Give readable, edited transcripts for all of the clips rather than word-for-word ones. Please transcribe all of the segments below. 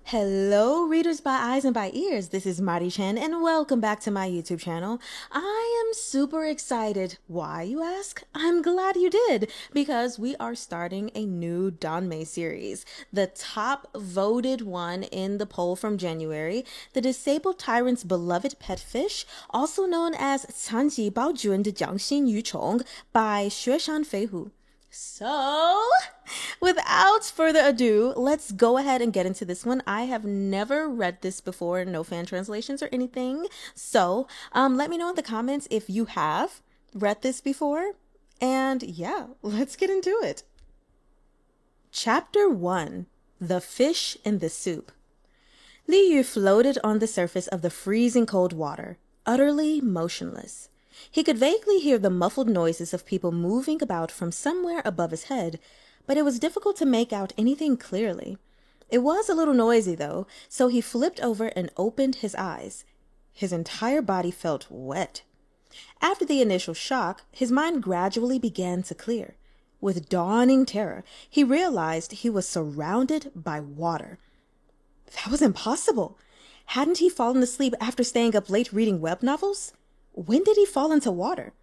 Hello, readers by eyes and by ears. This is Mari Chen, and welcome back to my YouTube channel. I am super excited. Why, you ask? I'm glad you did, because we are starting a new Danmei series. The top voted one in the poll from January, The Disabled Tyrant's Beloved Pet Fish, also known as 残疾包准的掌心鱼虫 by 雪山飞狐. So, without further ado, let's go ahead and get into this one. I have never read this before, no fan translations or anything. So, let me know in the comments if you have read this before. And yeah, let's get into it. Chapter 1. The Fish in the Soup. Li Yu floated on the surface of the freezing cold water, utterly motionless. He could vaguely hear the muffled noises of people moving about from somewhere above his head, but it was difficult to make out anything clearly. It was a little noisy, though, so he flipped over and opened his eyes. His entire body felt wet. After the initial shock, his mind gradually began to clear. With dawning terror, he realized he was surrounded by water. That was impossible. Hadn't he fallen asleep after staying up late reading web novels? When did he fall into water?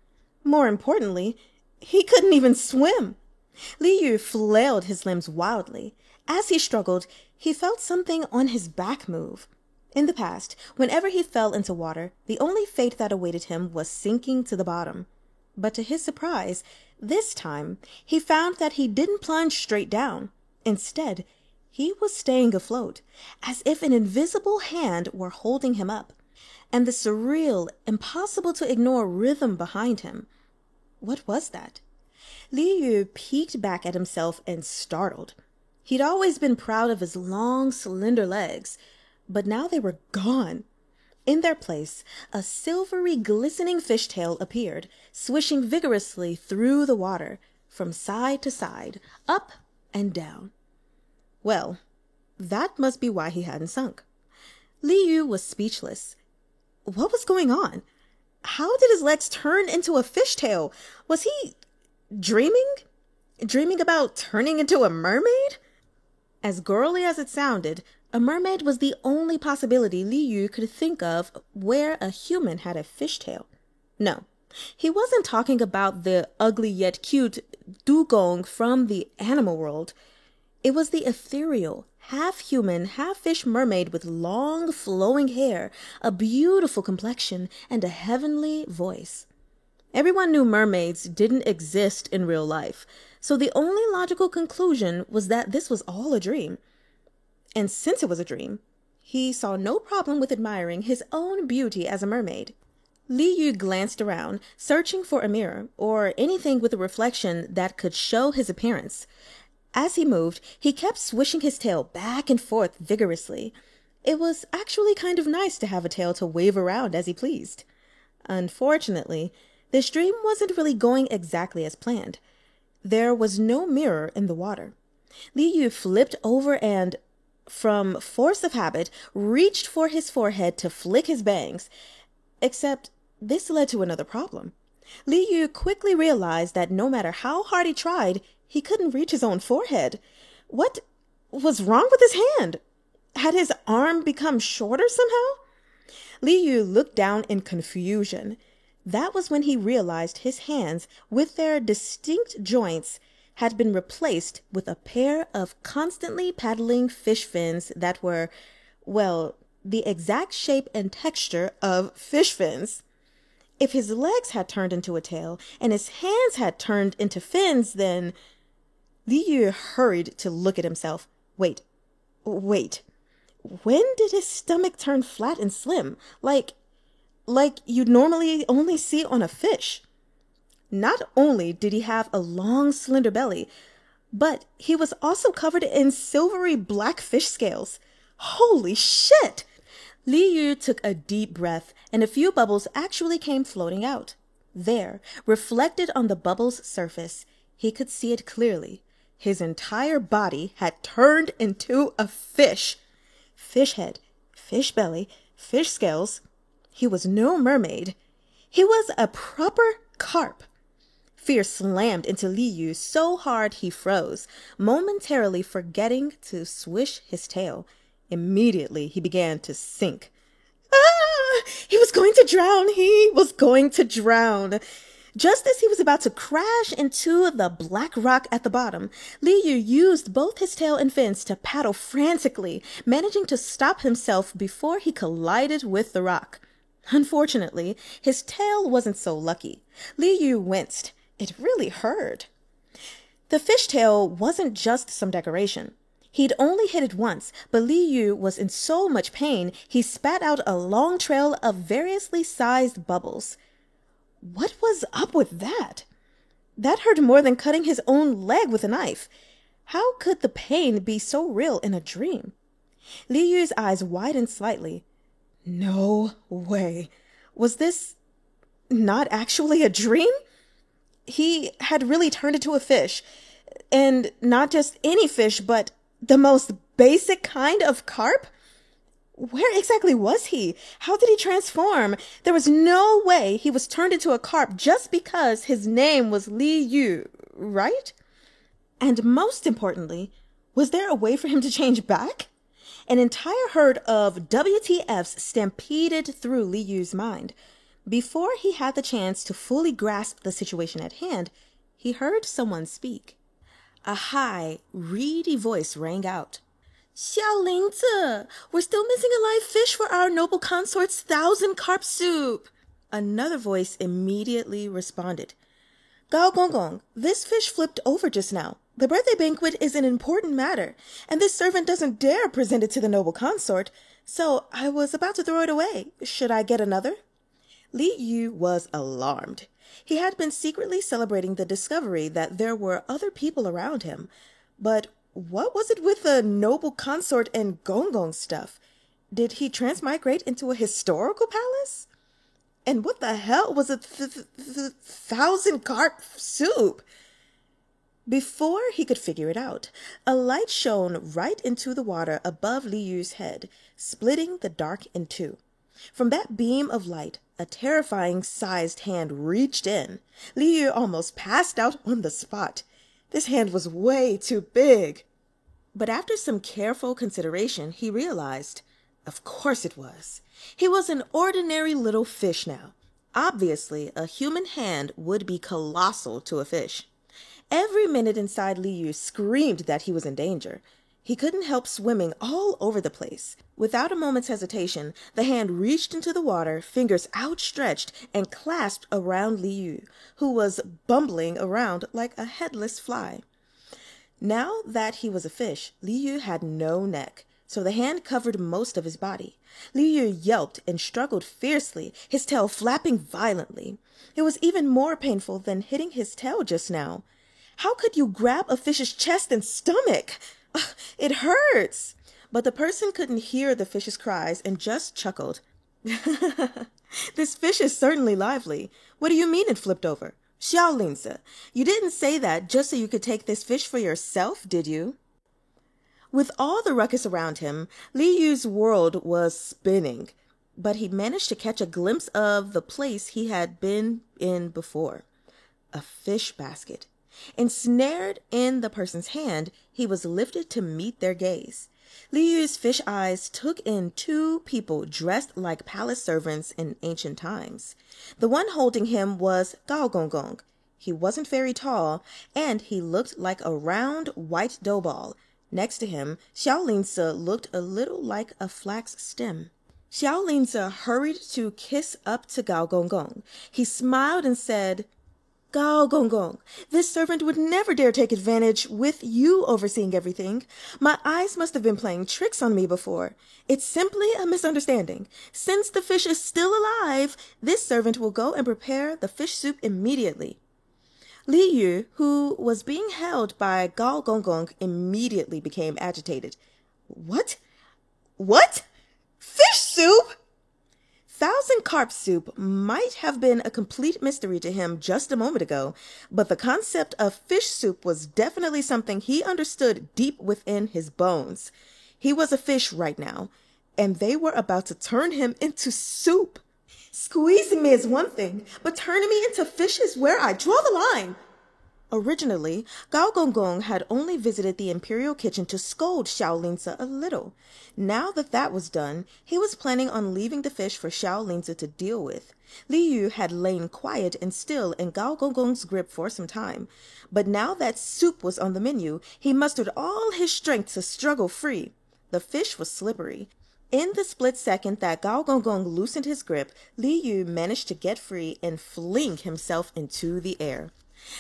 More importantly, he couldn't even swim. Li Yu flailed his limbs wildly. As he struggled, he felt something on his back move. In the past, whenever he fell into water, the only fate that awaited him was sinking to the bottom. But to his surprise, this time, he found that he didn't plunge straight down. Instead, he was staying afloat, as if an invisible hand were holding him up. And the surreal, impossible-to-ignore rhythm behind him. What was that? Li Yu peeked back at himself and startled. He'd always been proud of his long, slender legs, but now they were gone. In their place, a silvery, glistening fishtail appeared, swishing vigorously through the water, from side to side, up and down. Well, that must be why he hadn't sunk. Li Yu was speechless. What was going on? How did his legs turn into a fishtail? Was he dreaming? Dreaming about turning into a mermaid? As girly as it sounded, a mermaid was the only possibility Li Yu could think of where a human had a fishtail. No, he wasn't talking about the ugly yet cute dugong from the animal world. It was the ethereal, half-human, half-fish mermaid with long, flowing hair, a beautiful complexion, and a heavenly voice. Everyone knew mermaids didn't exist in real life, so the only logical conclusion was that this was all a dream. And since it was a dream, he saw no problem with admiring his own beauty as a mermaid. Li Yu glanced around, searching for a mirror, or anything with a reflection that could show his appearance. As he moved, he kept swishing his tail back and forth vigorously. It was actually kind of nice to have a tail to wave around as he pleased. Unfortunately, this dream wasn't really going exactly as planned. There was no mirror in the water. Li Yu flipped over and, from force of habit, reached for his forehead to flick his bangs. Except this led to another problem. Li Yu quickly realized that no matter how hard he tried, he couldn't reach his own forehead. What was wrong with his hand? Had his arm become shorter somehow? Li Yu looked down in confusion. That was when he realized his hands, with their distinct joints, had been replaced with a pair of constantly paddling fish fins that were, well, the exact shape and texture of fish fins. If his legs had turned into a tail and his hands had turned into fins, then... Li Yu hurried to look at himself. Wait. When did his stomach turn flat and slim? Like you'd normally only see on a fish. Not only did he have a long, slender belly, but he was also covered in silvery black fish scales. Holy shit! Li Yu took a deep breath, and a few bubbles actually came floating out. There, reflected on the bubble's surface, he could see it clearly. His entire body had turned into a fish. Fish head, fish belly, fish scales. He was no mermaid. He was a proper carp. Fear slammed into Li Yu so hard he froze, momentarily forgetting to swish his tail. Immediately, he began to sink. Ah! He was going to drown! He was going to drown! Just as he was about to crash into the black rock at the bottom, Li Yu used both his tail and fins to paddle frantically, managing to stop himself before he collided with the rock. Unfortunately, his tail wasn't so lucky. Li Yu winced. It really hurt. The fishtail wasn't just some decoration. He'd only hit it once, but Li Yu was in so much pain, he spat out a long trail of variously sized bubbles. What was up with that? That hurt more than cutting his own leg with a knife. How could the pain be so real in a dream? Li Yu's eyes widened slightly. No way. Was this not actually a dream? He had really turned into a fish. And not just any fish, but the most basic kind of carp? Where exactly was he? How did he transform? There was no way he was turned into a carp just because his name was Li Yu, right? And most importantly, was there a way for him to change back? An entire herd of WTFs stampeded through Li Yu's mind. Before he had the chance to fully grasp the situation at hand, he heard someone speak. A high, reedy voice rang out. Xiao Lingzi, we're still missing a live fish for our noble consort's 1,000 carp soup. Another voice immediately responded. Gao Gonggong, this fish flipped over just now. The birthday banquet is an important matter, and this servant doesn't dare present it to the noble consort, so I was about to throw it away. Should I get another? Li Yu was alarmed. He had been secretly celebrating the discovery that there were other people around him, but what was it with the noble consort and Gonggong stuff? Did he transmigrate into a historical palace? And what the hell was a 1,000 carp soup? Before he could figure it out, a light shone right into the water above Li Yu's head, splitting the dark in two. From that beam of light, a terrifying sized hand reached in. Li Yu almost passed out on the spot. This hand was way too big. But after some careful consideration, he realized, of course it was. He was an ordinary little fish now. Obviously, a human hand would be colossal to a fish. Every minute inside Li Yu screamed that he was in danger. He couldn't help swimming all over the place. Without a moment's hesitation, the hand reached into the water, fingers outstretched, and clasped around Li Yu, who was bumbling around like a headless fly. Now that he was a fish, Li Yu had no neck, so the hand covered most of his body. Li Yu yelped and struggled fiercely, his tail flapping violently. It was even more painful than hitting his tail just now. How could you grab a fish's chest and stomach? It hurts. But the person couldn't hear the fish's cries and just chuckled. This fish is certainly lively. What do you mean it flipped over? Xiao Lingzi, you didn't say that just so you could take this fish for yourself, did you? With all the ruckus around him, Li Yu's world was spinning, but he managed to catch a glimpse of the place he had been in before. A fish basket. Ensnared in the person's hand, he was lifted to meet their gaze. Li Yu's fish eyes took in two people dressed like palace servants in ancient times. The one holding him was Gao Gonggong. He wasn't very tall, and he looked like a round white dough ball. Next to him, Xiao Lingzi looked a little like a flax stem. Xiao Lingzi hurried to kiss up to Gao Gonggong. He smiled and said, Gao Gonggong, this servant would never dare take advantage with you overseeing everything. My eyes must have been playing tricks on me before. It's simply a misunderstanding. Since the fish is still alive, this servant will go and prepare the fish soup immediately. Li Yu, who was being held by Gao Gonggong, immediately became agitated. What? What? Fish soup? 1,000 carp soup might have been a complete mystery to him just a moment ago, but the concept of fish soup was definitely something he understood deep within his bones. He was a fish right now, and they were about to turn him into soup. Squeezing me is one thing, but turning me into fish is where I draw the line. Originally, Gao Gongong had only visited the imperial kitchen to scold Xiao Linzi a little. Now that that was done, he was planning on leaving the fish for Xiao Linzi to deal with. Li Yu had lain quiet and still in Gao Gongong's grip for some time, but now that soup was on the menu, he mustered all his strength to struggle free. The fish was slippery. In the split second that Gao Gongong loosened his grip, Li Yu managed to get free and fling himself into the air.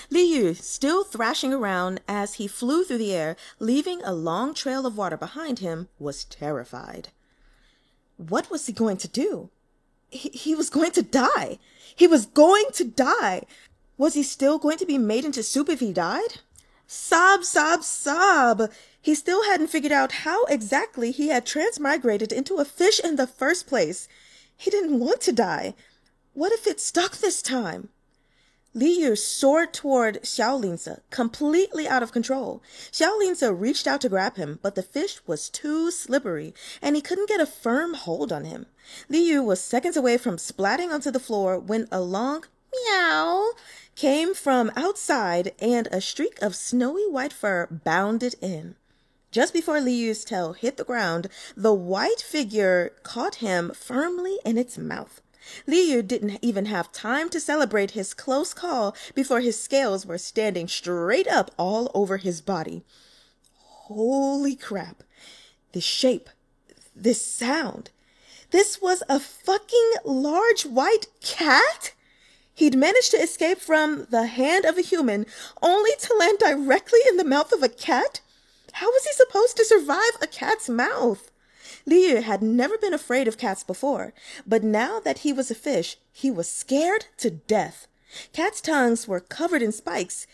Li Yu, still thrashing around as he flew through the air, leaving a long trail of water behind him, was terrified. What was he going to do? He was going to die. He was going to die. Was he still going to be made into soup if he died? Sob, sob, sob. He still hadn't figured out how exactly he had transmigrated into a fish in the first place. He didn't want to die. What if it stuck this time? Li Yu soared toward Xiao Linzi, completely out of control. Xiao Linzi reached out to grab him, but the fish was too slippery, and he couldn't get a firm hold on him. Li Yu was seconds away from splatting onto the floor when a long meow came from outside, and a streak of snowy white fur bounded in. Just before Li Yu's tail hit the ground, the white figure caught him firmly in its mouth. Li Yu didn't even have time to celebrate his close call before his scales were standing straight up all over his body. Holy crap. This shape. This sound. This was a fucking large white cat? He'd managed to escape from the hand of a human only to land directly in the mouth of a cat? How was he supposed to survive a cat's mouth? Li Yu had never been afraid of cats before, but now that he was a fish, he was scared to death. Cats' tongues were covered in spikes.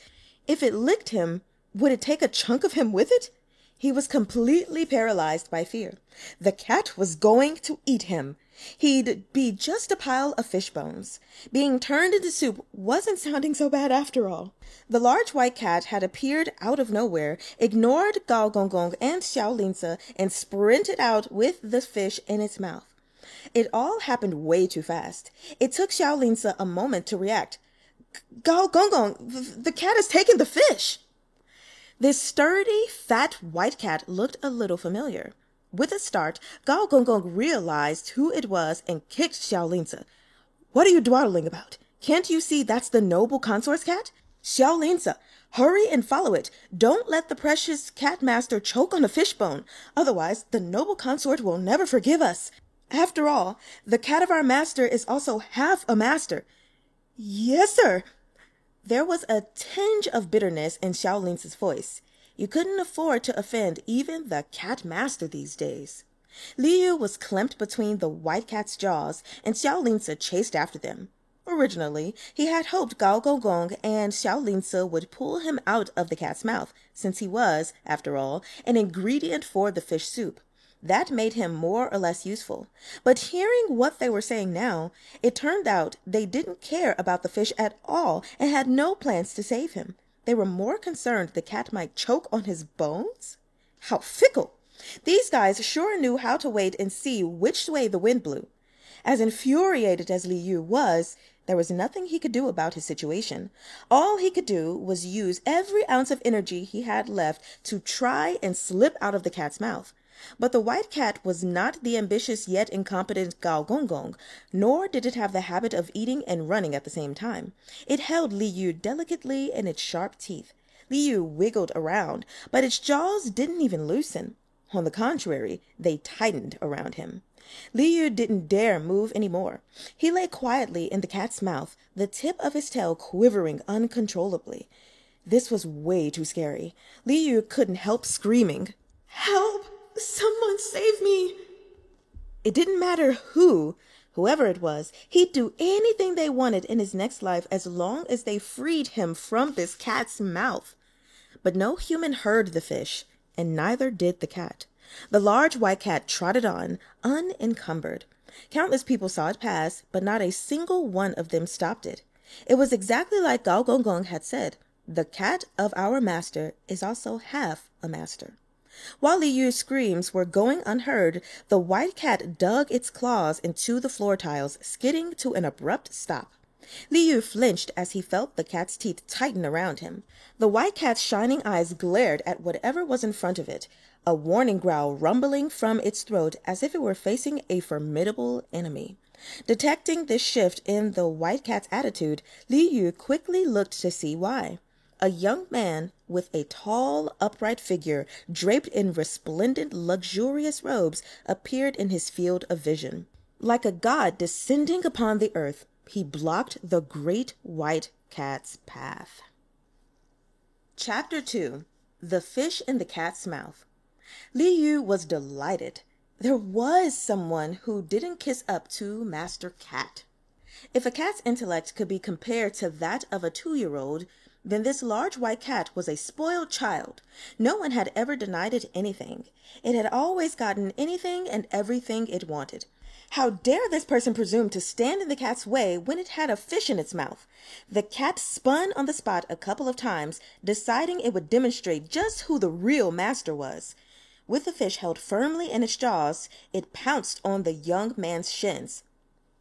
If it licked him, would it take a chunk of him with it? He was completely paralyzed by fear. The cat was going to eat him. He'd be just a pile of fish bones. Being turned into soup wasn't sounding so bad after all. The large white cat had appeared out of nowhere, ignored Gao Gongong and Xiao Linzi, and sprinted out with the fish in its mouth. It all happened way too fast. It took Xiao Linzi a moment to react. Gao Gongong, the cat has taken the fish! This sturdy, fat white cat looked a little familiar. With a start, Gao Gongong realized who it was and kicked Xiao Linzi. What are you dawdling about? Can't you see that's the noble consort's cat? Xiao Linzi, hurry and follow it. Don't let the precious cat master choke on a fishbone. Otherwise, the noble consort will never forgive us. After all, the cat of our master is also half a master. Yes, sir. There was a tinge of bitterness in Xiao Linzi's voice. You couldn't afford to offend even the cat master these days. Li Yu was clamped between the white cat's jaws, and Xiao Linzi chased after them. Originally, he had hoped Gao Gongong and Xiao Linzi would pull him out of the cat's mouth, since he was, after all, an ingredient for the fish soup. That made him more or less useful. But hearing what they were saying now, it turned out they didn't care about the fish at all and had no plans to save him. They were more concerned the cat might choke on his bones? How fickle! These guys sure knew how to wait and see which way the wind blew. As infuriated as Li Yu was, there was nothing he could do about his situation. All he could do was use every ounce of energy he had left to try and slip out of the cat's mouth. But the white cat was not the ambitious yet incompetent Gao Gongong, nor did it have the habit of eating and running at the same time. It held Li Yu delicately in its sharp teeth. Li Yu wiggled around, but its jaws didn't even loosen. On the contrary, they tightened around him. Li Yu didn't dare move any more. He lay quietly in the cat's mouth, the tip of his tail quivering uncontrollably. This was way too scary. Li Yu couldn't help screaming. Help! Someone save me! It didn't matter whoever it was, he'd do anything they wanted in his next life as long as they freed him from this cat's mouth. But no human heard the fish, and neither did the cat. The large white cat trotted on, unencumbered. Countless people saw it pass, but not a single one of them stopped it. It was exactly like Gao Gongong had said. The cat of our master is also half a master. While Li Yu's screams were going unheard, the white cat dug its claws into the floor tiles, skidding to an abrupt stop. Li Yu flinched as he felt the cat's teeth tighten around him. The white cat's shining eyes glared at whatever was in front of it, a warning growl rumbling from its throat as if it were facing a formidable enemy. Detecting this shift in the white cat's attitude, Li Yu quickly looked to see why. A young man with a tall, upright figure draped in resplendent, luxurious robes appeared in his field of vision. Like a god descending upon the earth, he blocked the great white cat's path. Chapter 2. The Fish in the Cat's Mouth. Li Yu was delighted. There was someone who didn't kiss up to Master Cat. If a cat's intellect could be compared to that of a 2-year-old, then this large white cat was a spoiled child. No one had ever denied it anything. It had always gotten anything and everything it wanted. How dare this person presume to stand in the cat's way when it had a fish in its mouth? The cat spun on the spot a couple of times, deciding it would demonstrate just who the real master was. With the fish held firmly in its jaws, it pounced on the young man's shins.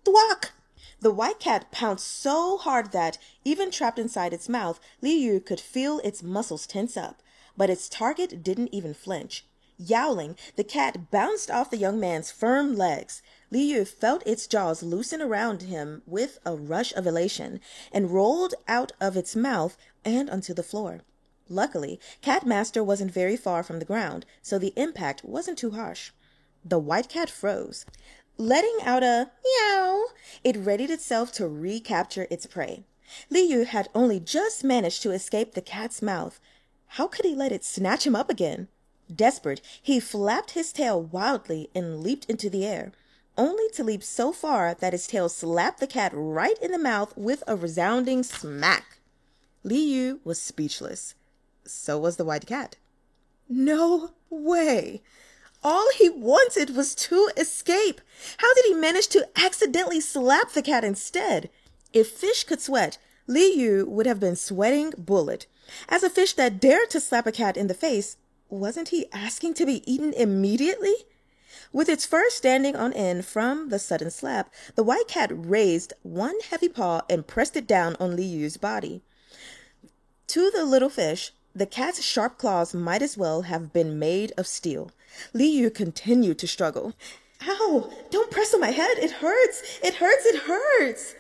Thwack! The white cat pounced so hard that, even trapped inside its mouth, Li Yu could feel its muscles tense up, but its target didn't even flinch. Yowling, the cat bounced off the young man's firm legs. Li Yu felt its jaws loosen around him with a rush of elation, and rolled out of its mouth and onto the floor. Luckily, Cat Master wasn't very far from the ground, so the impact wasn't too harsh. The white cat froze. Letting out a meow, it readied itself to recapture its prey. Li Yu had only just managed to escape the cat's mouth. How could he let it snatch him up again? Desperate, he flapped his tail wildly and leaped into the air, only to leap so far that his tail slapped the cat right in the mouth with a resounding smack. Li Yu was speechless. So was the white cat. No way! All he wanted was to escape. How did he manage to accidentally slap the cat instead? If fish could sweat, Li Yu would have been sweating bullet. As a fish that dared to slap a cat in the face, wasn't he asking to be eaten immediately? With its fur standing on end from the sudden slap, the white cat raised one heavy paw and pressed it down on Li Yu's body. To the little fish, the cat's sharp claws might as well have been made of steel. Li Yu continued to struggle. Ow! Don't press on my head! It hurts! It hurts! It hurts!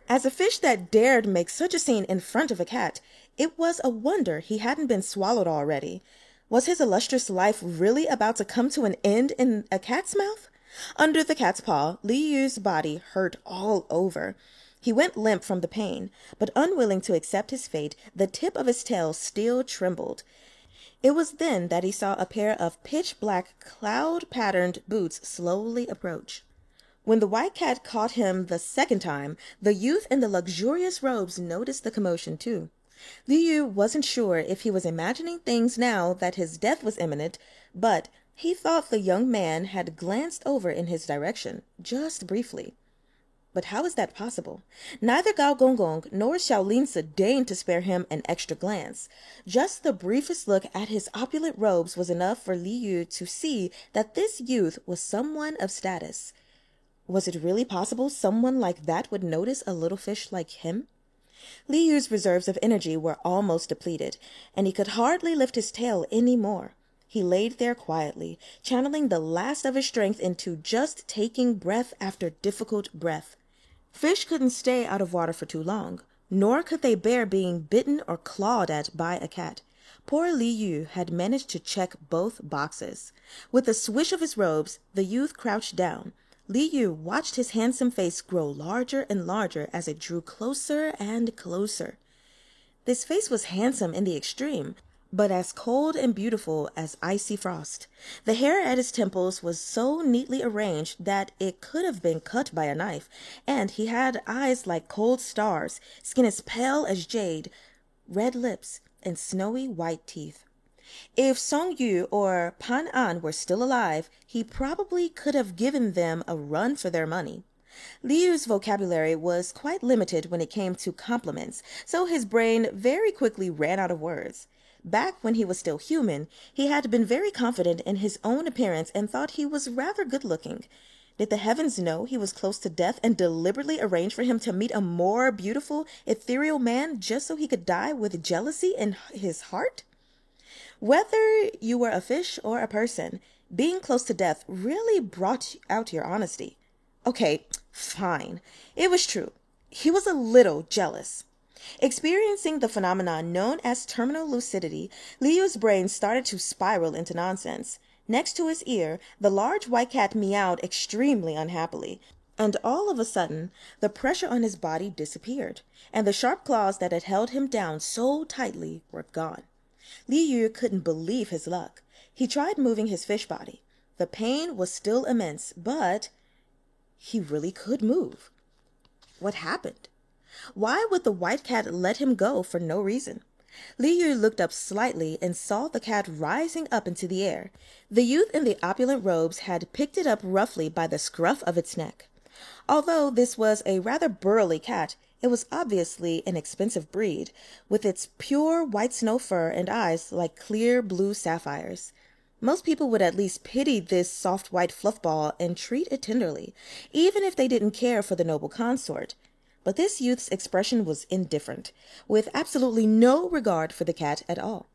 As a fish that dared make such a scene in front of a cat, it was a wonder he hadn't been swallowed already. Was his illustrious life really about to come to an end in a cat's mouth? Under the cat's paw, Li Yu's body hurt all over. He went limp from the pain, but unwilling to accept his fate, the tip of his tail still trembled. It was then that he saw a pair of pitch-black, cloud-patterned boots slowly approach. When the white cat caught him the second time, the youth in the luxurious robes noticed the commotion too. Li Yu wasn't sure if he was imagining things now that his death was imminent, but he thought the young man had glanced over in his direction, just briefly. But how is that possible? Neither Gao Gonggong nor Xiaolinsa deigned to spare him an extra glance. Just the briefest look at his opulent robes was enough for Li Yu to see that this youth was someone of status. Was it really possible someone like that would notice a little fish like him? Li Yu's reserves of energy were almost depleted, and he could hardly lift his tail any more. He laid there quietly, channeling the last of his strength into just taking breath after difficult breath. Fish couldn't stay out of water for too long, nor could they bear being bitten or clawed at by a cat. Poor Li Yu had managed to check both boxes. With a swish of his robes, the youth crouched down. Li Yu watched his handsome face grow larger and larger as it drew closer and closer. This face was handsome in the extreme, but as cold and beautiful as icy frost. The hair at his temples was so neatly arranged that it could have been cut by a knife, and he had eyes like cold stars, skin as pale as jade, red lips, and snowy white teeth. If Song Yu or Pan An were still alive, he probably could have given them a run for their money. Li Yu's vocabulary was quite limited when it came to compliments, so his brain very quickly ran out of words. Back when he was still human, he had been very confident in his own appearance and thought he was rather good-looking. Did the heavens know he was close to death and deliberately arrange for him to meet a more beautiful, ethereal man just so he could die with jealousy in his heart? Whether you were a fish or a person, being close to death really brought out your honesty. Okay, fine. It was true. He was a little jealous. Experiencing the phenomenon known as terminal lucidity, Liu's brain started to spiral into nonsense. Next to his ear, the large white cat meowed extremely unhappily, and all of a sudden, the pressure on his body disappeared, and the sharp claws that had held him down so tightly were gone. Liu couldn't believe his luck. He tried moving his fish body. The pain was still immense, but he really could move. What happened? Why would the white cat let him go for no reason? Liu looked up slightly and saw the cat rising up into the air. The youth in the opulent robes had picked it up roughly by the scruff of its neck. Although this was a rather burly cat, it was obviously an expensive breed, with its pure white snow fur and eyes like clear blue sapphires. Most people would at least pity this soft white fluffball and treat it tenderly, even if they didn't care for the noble consort. But this youth's expression was indifferent, with absolutely no regard for the cat at all.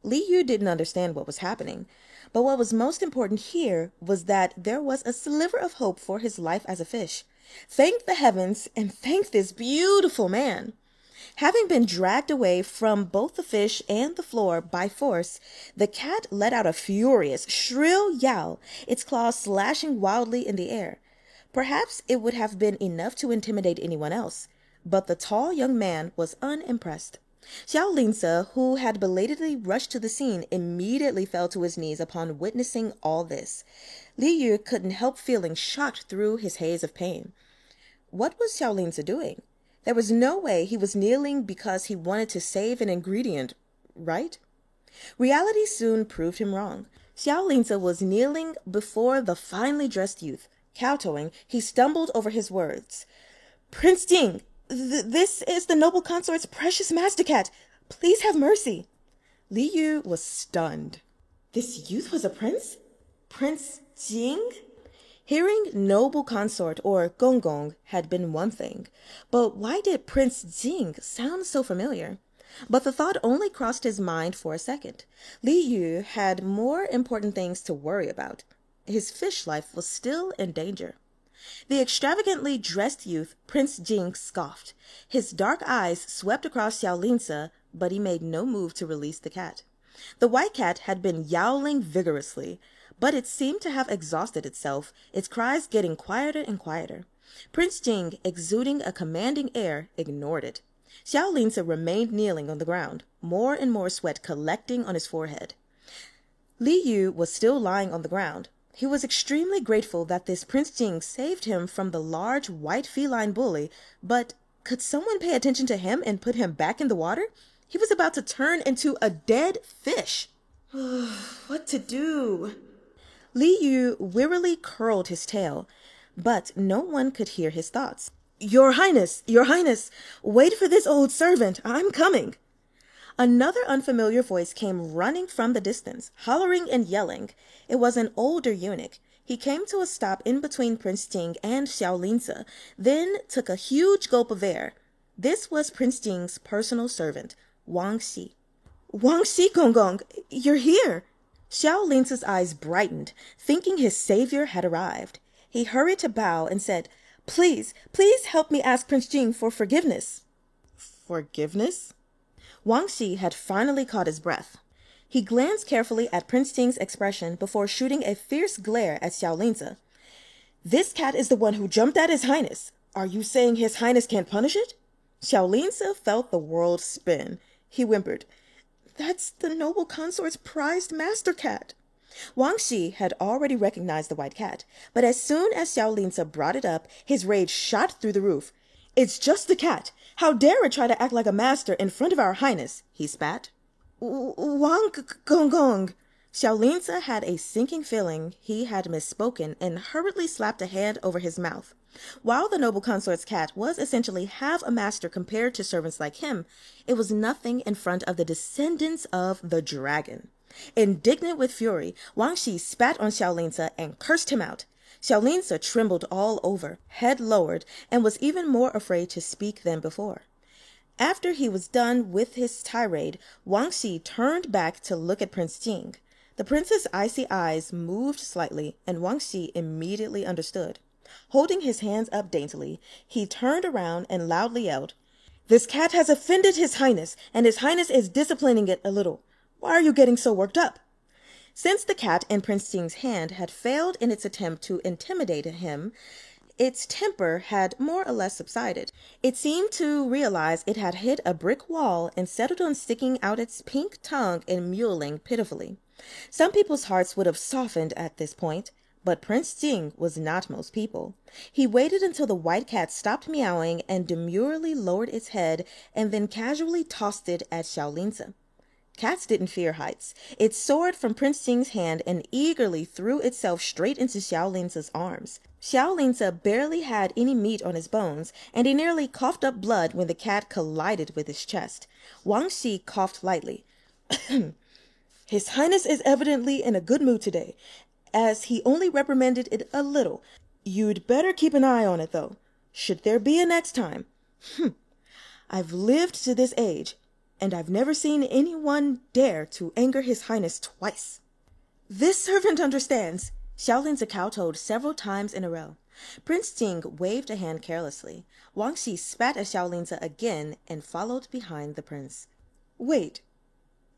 Liu didn't understand what was happening, but what was most important here was that there was a sliver of hope for his life as a fish. Thank the heavens and thank this beautiful man. Having been dragged away from both the fish and the floor by force, the cat let out a furious, shrill yowl, its claws slashing wildly in the air. Perhaps it would have been enough to intimidate anyone else, but the tall young man was unimpressed. Xiao Linze, who had belatedly rushed to the scene, immediately fell to his knees upon witnessing all this. Liu couldn't help feeling shocked through his haze of pain. What was Xiao Linze doing? There was no way he was kneeling because he wanted to save an ingredient, right? Reality soon proved him wrong. Xiao Linze was kneeling before the finely dressed youth. Kowtowing, he stumbled over his words. "Prince Jing, this is the noble consort's precious master cat. Please have mercy." Liu was stunned. This youth was a prince? Prince Jing? Hearing noble consort or Gonggong had been one thing, but why did Prince Jing sound so familiar? But the thought only crossed his mind for a second. Liu had more important things to worry about. His fish life was still in danger. The extravagantly dressed youth, Prince Jing, scoffed. His dark eyes swept across Xiao Linze, but he made no move to release the cat. The white cat had been yowling vigorously, but it seemed to have exhausted itself, its cries getting quieter and quieter. Prince Jing, exuding a commanding air, ignored it. Xiao Linze remained kneeling on the ground, more and more sweat collecting on his forehead. Liu was still lying on the ground. He was extremely grateful that this Prince Jing saved him from the large white feline bully, but could someone pay attention to him and put him back in the water? He was about to turn into a dead fish. What to do? Liu wearily curled his tail, but no one could hear his thoughts. Your Highness, wait for this old servant. I'm coming." Another unfamiliar voice came running from the distance, hollering and yelling. It was an older eunuch. He came to a stop in between Prince Jing and Xiao Linze, then took a huge gulp of air. This was Prince Jing's personal servant, Wang Xi. "Wang Xi, Gonggong, you're here!" Xiao Linze's eyes brightened, thinking his savior had arrived. He hurried to bow and said, Please help me ask Prince Jing for forgiveness." Forgiveness? Wang Xi had finally caught his breath. He glanced carefully at Prince Jing's expression before shooting a fierce glare at Xiao Linze. "This cat is the one who jumped at His Highness. Are you saying His Highness can't punish it?" Xiao Linze felt the world spin. He whimpered, "That's the noble consort's prized master cat." Wang Xi had already recognized the white cat, but as soon as Xiao Linze brought it up, his rage shot through the roof. "It's just the cat. How dare it try to act like a master in front of our Highness?" he spat. "Wang Gonggong." Xiao Linze had a sinking feeling he had misspoken and hurriedly slapped a hand over his mouth. While the noble consort's cat was essentially half a master compared to servants like him, it was nothing in front of the descendants of the dragon. Indignant with fury, Wang Xi spat on Xiao Linze and cursed him out. Xiaolinsa trembled all over, head lowered, and was even more afraid to speak than before. After he was done with his tirade, Wang Xi turned back to look at Prince Jing. The prince's icy eyes moved slightly, and Wang Xi immediately understood. Holding his hands up daintily, he turned around and loudly yelled, "This cat has offended His Highness, and His Highness is disciplining it a little. Why are you getting so worked up?" Since the cat in Prince Jing's hand had failed in its attempt to intimidate him, its temper had more or less subsided. It seemed to realize it had hit a brick wall and settled on sticking out its pink tongue and mewling pitifully. Some people's hearts would have softened at this point, but Prince Jing was not most people. He waited until the white cat stopped meowing and demurely lowered its head and then casually tossed it at Xiaolinsa. Cats didn't fear heights. It soared from Prince Jing's hand and eagerly threw itself straight into Xiaolinsa's arms. Xiaolinsa barely had any meat on his bones, and he nearly coughed up blood when the cat collided with his chest. Wang Xi coughed lightly. "His Highness is evidently in a good mood today, as he only reprimanded it a little. You'd better keep an eye on it, though. Should there be a next time? I've lived to this age, and I've never seen anyone dare to anger His Highness twice." "This servant understands," Xiaolinsa kowtowed several times in a row. Prince Jing waved a hand carelessly. Wang Xi spat at Xiaolinsa again and followed behind the prince. "Wait,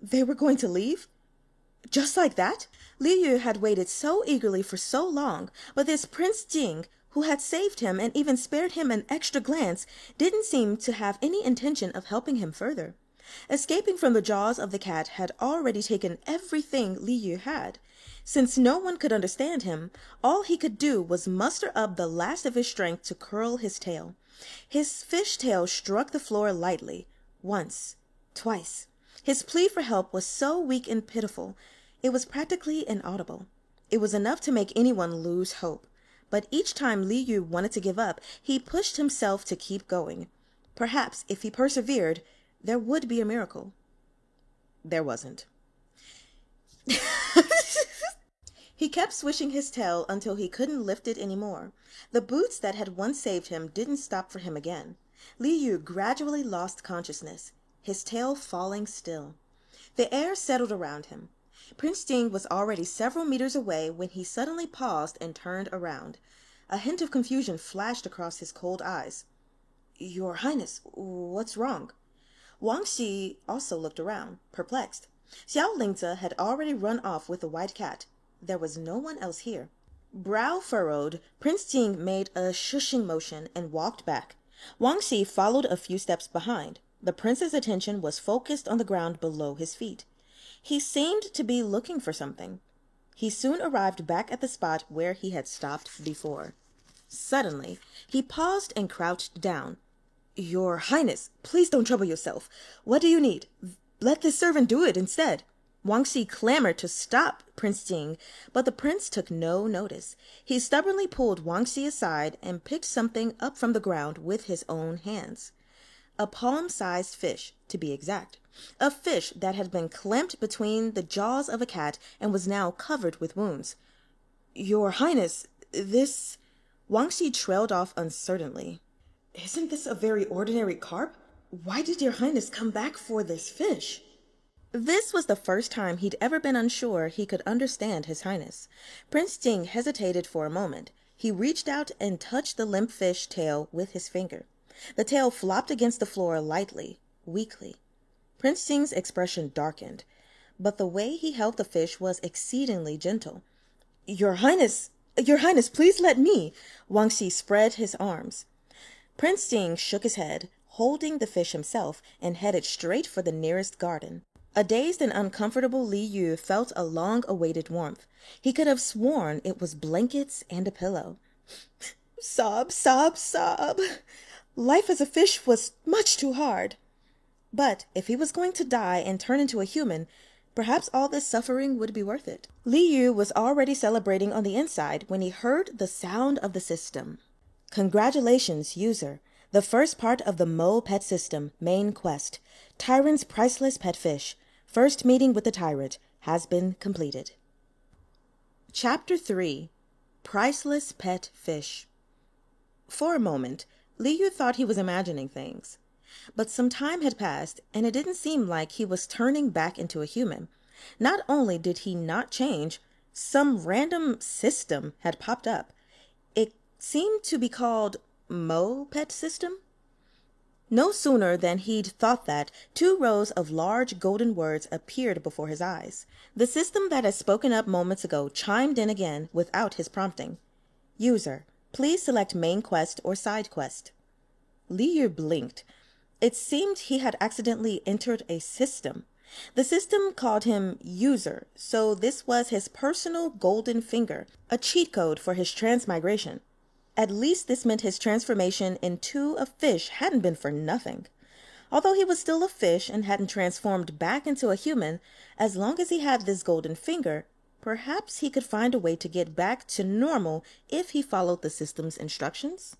they were going to leave? Just like that?" Li Yu had waited so eagerly for so long, but this Prince Jing, who had saved him and even spared him an extra glance, didn't seem to have any intention of helping him further. Escaping from the jaws of the cat had already taken everything Li Yu had. Since no one could understand him, all he could do was muster up the last of his strength to curl his tail. His fish tail struck the floor lightly, once, twice. His plea for help was so weak and pitiful, it was practically inaudible. It was enough to make anyone lose hope. But each time Li Yu wanted to give up, he pushed himself to keep going. Perhaps if he persevered, there would be a miracle. There wasn't. He kept swishing his tail until he couldn't lift it anymore. The boots that had once saved him didn't stop for him again. Li Yu gradually lost consciousness, his tail falling still. The air settled around him. Prince Jing was already several meters away when he suddenly paused and turned around. A hint of confusion flashed across his cold eyes. "Your Highness, what's wrong?" Wang Xi also looked around, perplexed. Xiaolinsa had already run off with the white cat. There was no one else here. Brow furrowed, Prince Jing made a shushing motion and walked back. Wang Xi followed a few steps behind. The prince's attention was focused on the ground below his feet. He seemed to be looking for something. He soon arrived back at the spot where he had stopped before. Suddenly, he paused and crouched down. "Your Highness, please don't trouble yourself. What do you need? Let this servant do it instead." Wang Xi clamored to stop Prince Jing, but the prince took no notice. He stubbornly pulled Wang Xi aside and picked something up from the ground with his own hands. A palm-sized fish, to be exact. A fish that had been clamped between the jaws of a cat and was now covered with wounds. "Your Highness, this—" Wang Xi trailed off uncertainly. "Isn't this a very ordinary carp? Why did your Highness come back for this fish?" This was the first time he'd ever been unsure he could understand His Highness. Prince Jing hesitated for a moment. He reached out and touched the limp fish tail with his finger. The tail flopped against the floor lightly, weakly. Prince Jing's expression darkened, but the way he held the fish was exceedingly gentle. Your Highness, please let me." Wang Xi spread his arms. Prince Jing shook his head, holding the fish himself, and headed straight for the nearest garden. A dazed and uncomfortable Li Yu felt a long-awaited warmth. He could have sworn it was blankets and a pillow. Sob, sob, sob. Life as a fish was much too hard. But if he was going to die and turn into a human, perhaps all this suffering would be worth it. Li Yu was already celebrating on the inside when he heard the sound of the system. Congratulations, user. The first part of the Mo Pet System main quest, Tyrant's Priceless Pet Fish, First Meeting with the Tyrant, has been completed. Chapter 3. Priceless pet fish. For a moment, Li Yu thought he was imagining things. But some time had passed, and it didn't seem like he was turning back into a human. Not only did he not change, some random system had popped up. It seemed to be called Mo Pet System. No sooner than he'd thought that, 2 rows of large golden words appeared before his eyes. The system that had spoken up moments ago chimed in again without his prompting. User, please select main quest or side quest. Li Yu blinked. It seemed he had accidentally entered a system. The system called him User, so this was his personal golden finger, a cheat code for his transmigration. At least this meant his transformation into a fish hadn't been for nothing. Although he was still a fish and hadn't transformed back into a human, as long as he had this golden finger, perhaps he could find a way to get back to normal if he followed the system's instructions.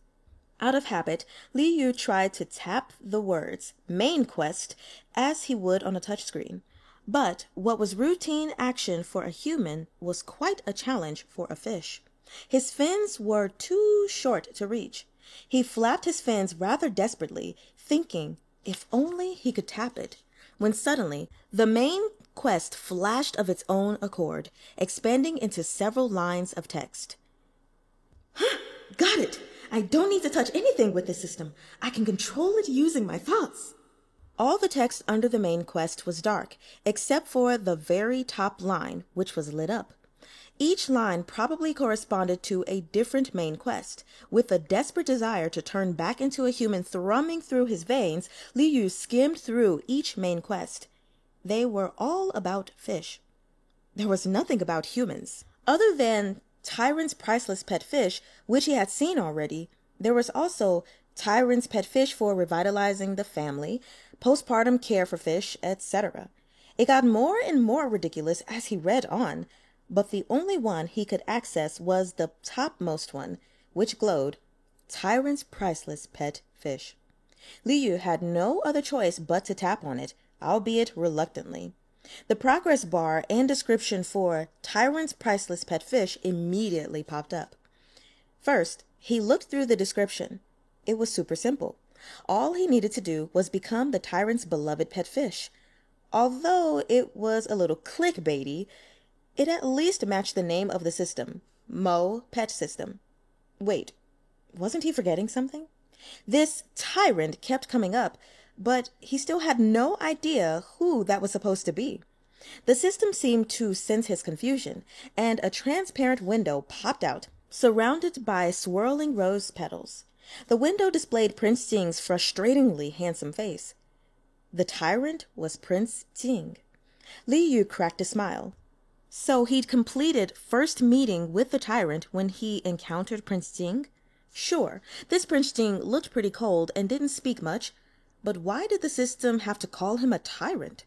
Out of habit, Li Yu tried to tap the words main quest as he would on a touchscreen. But what was routine action for a human was quite a challenge for a fish. His fins were too short to reach. He flapped his fins rather desperately, thinking if only he could tap it, when suddenly the main quest flashed of its own accord, expanding into several lines of text. Got it! I don't need to touch anything with this system. I can control it using my thoughts. All the text under the main quest was dark, except for the very top line, which was lit up. Each line probably corresponded to a different main quest. With a desperate desire to turn back into a human thrumming through his veins, Li Yu skimmed through each main quest. They were all about fish. There was nothing about humans. Other than Tyrant's priceless pet fish, which he had seen already, there was also Tyrant's pet fish for revitalizing the family, postpartum care for fish, etc. It got more and more ridiculous as he read on, but the only one he could access was the topmost one, which glowed, Tyrant's priceless pet fish. Li Yu had no other choice but to tap on it, albeit reluctantly. The progress bar and description for Tyrant's priceless pet fish immediately popped up. First, he looked through the description. It was super simple. All he needed to do was become the Tyrant's beloved pet fish. Although it was a little clickbaity, it at least matched the name of the system, Mo Pet System. Wait, wasn't he forgetting something? This Tyrant kept coming up, but he still had no idea who that was supposed to be. The system seemed to sense his confusion, and a transparent window popped out, surrounded by swirling rose petals. The window displayed Prince Jing's frustratingly handsome face. The Tyrant was Prince Jing. Li Yu cracked a smile. So he'd completed first meeting with the Tyrant when he encountered Prince Jing? Sure, this Prince Jing looked pretty cold and didn't speak much, but why did the system have to call him a tyrant?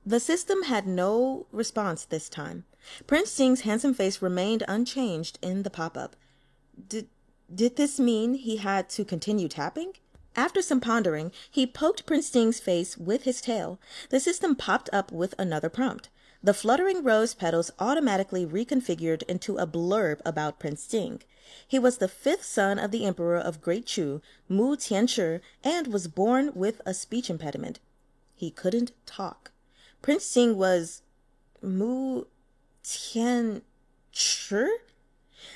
The system had no response this time. Prince Jing's handsome face remained unchanged in the pop-up. Did this mean he had to continue tapping? After some pondering, he poked Prince Jing's face with his tail. The system popped up with another prompt. The fluttering rose petals automatically reconfigured into a blurb about Prince Jing. He was the 5th son of the Emperor of Great Chu, Mu Tianshi, and was born with a speech impediment. He couldn't talk. Prince Jing was Mu Tianshi?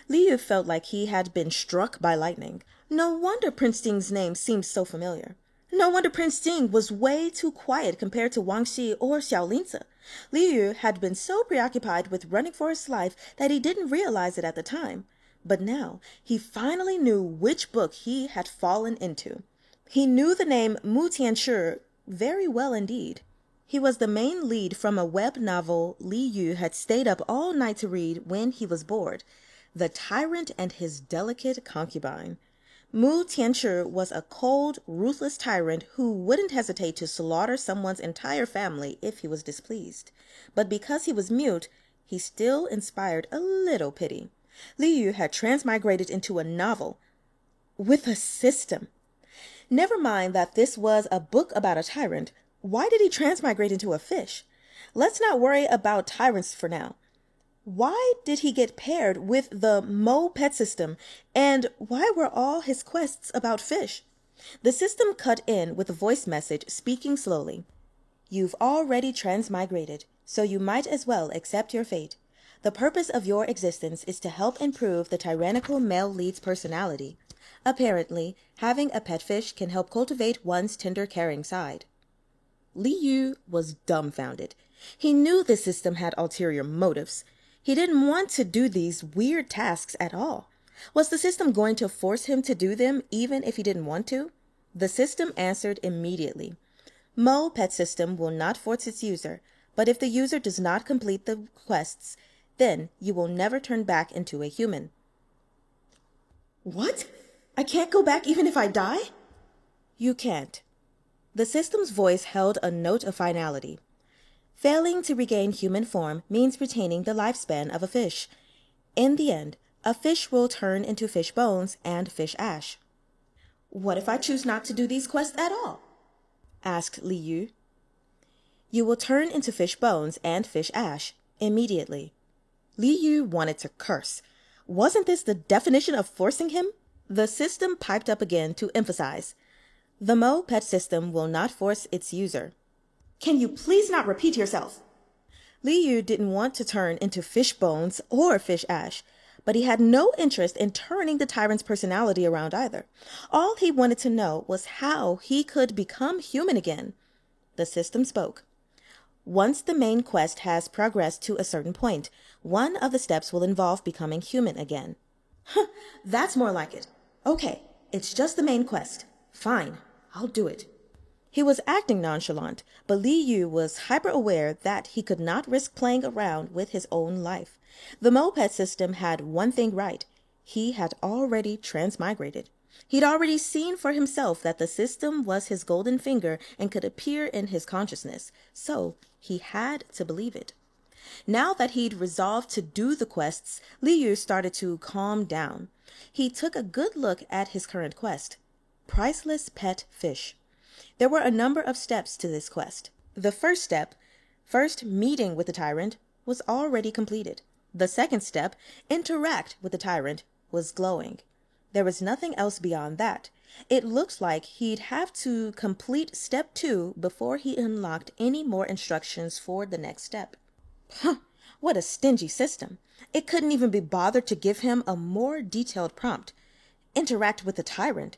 Li Yu felt like he had been struck by lightning. No wonder Prince Jing's name seemed so familiar. No wonder Prince Jing was way too quiet compared to Wang Xi or Xiao Linzi. Li Yu had been so preoccupied with running for his life that he didn't realize it at the time. But now he finally knew which book he had fallen into. He knew the name Mu Tianshi very well indeed. He was the main lead from a web novel Li Yu had stayed up all night to read when he was bored, The Tyrant and His Delicate Concubine. Mu Tianshi was a cold, ruthless tyrant who wouldn't hesitate to slaughter someone's entire family if he was displeased. But because he was mute, he still inspired a little pity. Li Yu had transmigrated into a novel with a system. Never mind that this was a book about a tyrant. Why did he transmigrate into a fish? Let's not worry about tyrants for now. Why did he get paired with the Mo pet system, and why were all his quests about fish? The system cut in with a voice message speaking slowly. You've already transmigrated, so you might as well accept your fate. The purpose of your existence is to help improve the tyrannical male lead's personality. Apparently, having a pet fish can help cultivate one's tender caring side. Li Yu was dumbfounded. He knew the system had ulterior motives. He didn't want to do these weird tasks at all. Was the system going to force him to do them even if he didn't want to? The system answered immediately. Mo Pet System will not force its user, but if the user does not complete the quests, then you will never turn back into a human. What? I can't go back even if I die? You can't. The system's voice held a note of finality. Failing to regain human form means retaining the lifespan of a fish. In the end, a fish will turn into fish bones and fish ash. What if I choose not to do these quests at all? Asked Li Yu. You will turn into fish bones and fish ash immediately. Li Yu wanted to curse. Wasn't this the definition of forcing him? The system piped up again to emphasize. The Mo Pet System will not force its user. Can you please not repeat yourself? Li Yu didn't want to turn into fish bones or fish ash, but he had no interest in turning the tyrant's personality around either. All he wanted to know was how he could become human again. The system spoke. Once the main quest has progressed to a certain point, one of the steps will involve becoming human again. That's more like it. Okay, it's just the main quest. Fine, I'll do it. He was acting nonchalant, but Li Yu was hyper-aware that he could not risk playing around with his own life. The Mo Pet System had one thing right. He had already transmigrated. He'd already seen for himself that the system was his golden finger and could appear in his consciousness, so he had to believe it. Now that he'd resolved to do the quests, Li Yu started to calm down. He took a good look at his current quest. Priceless Pet Fish. There were a number of steps to this quest. The first step, first meeting with the tyrant, was already completed. The second step, interact with the tyrant, was glowing. There was nothing else beyond that. It looked like he'd have to complete step 2 before he unlocked any more instructions for the next step. What a stingy system. It couldn't even be bothered to give him a more detailed prompt. Interact with the tyrant.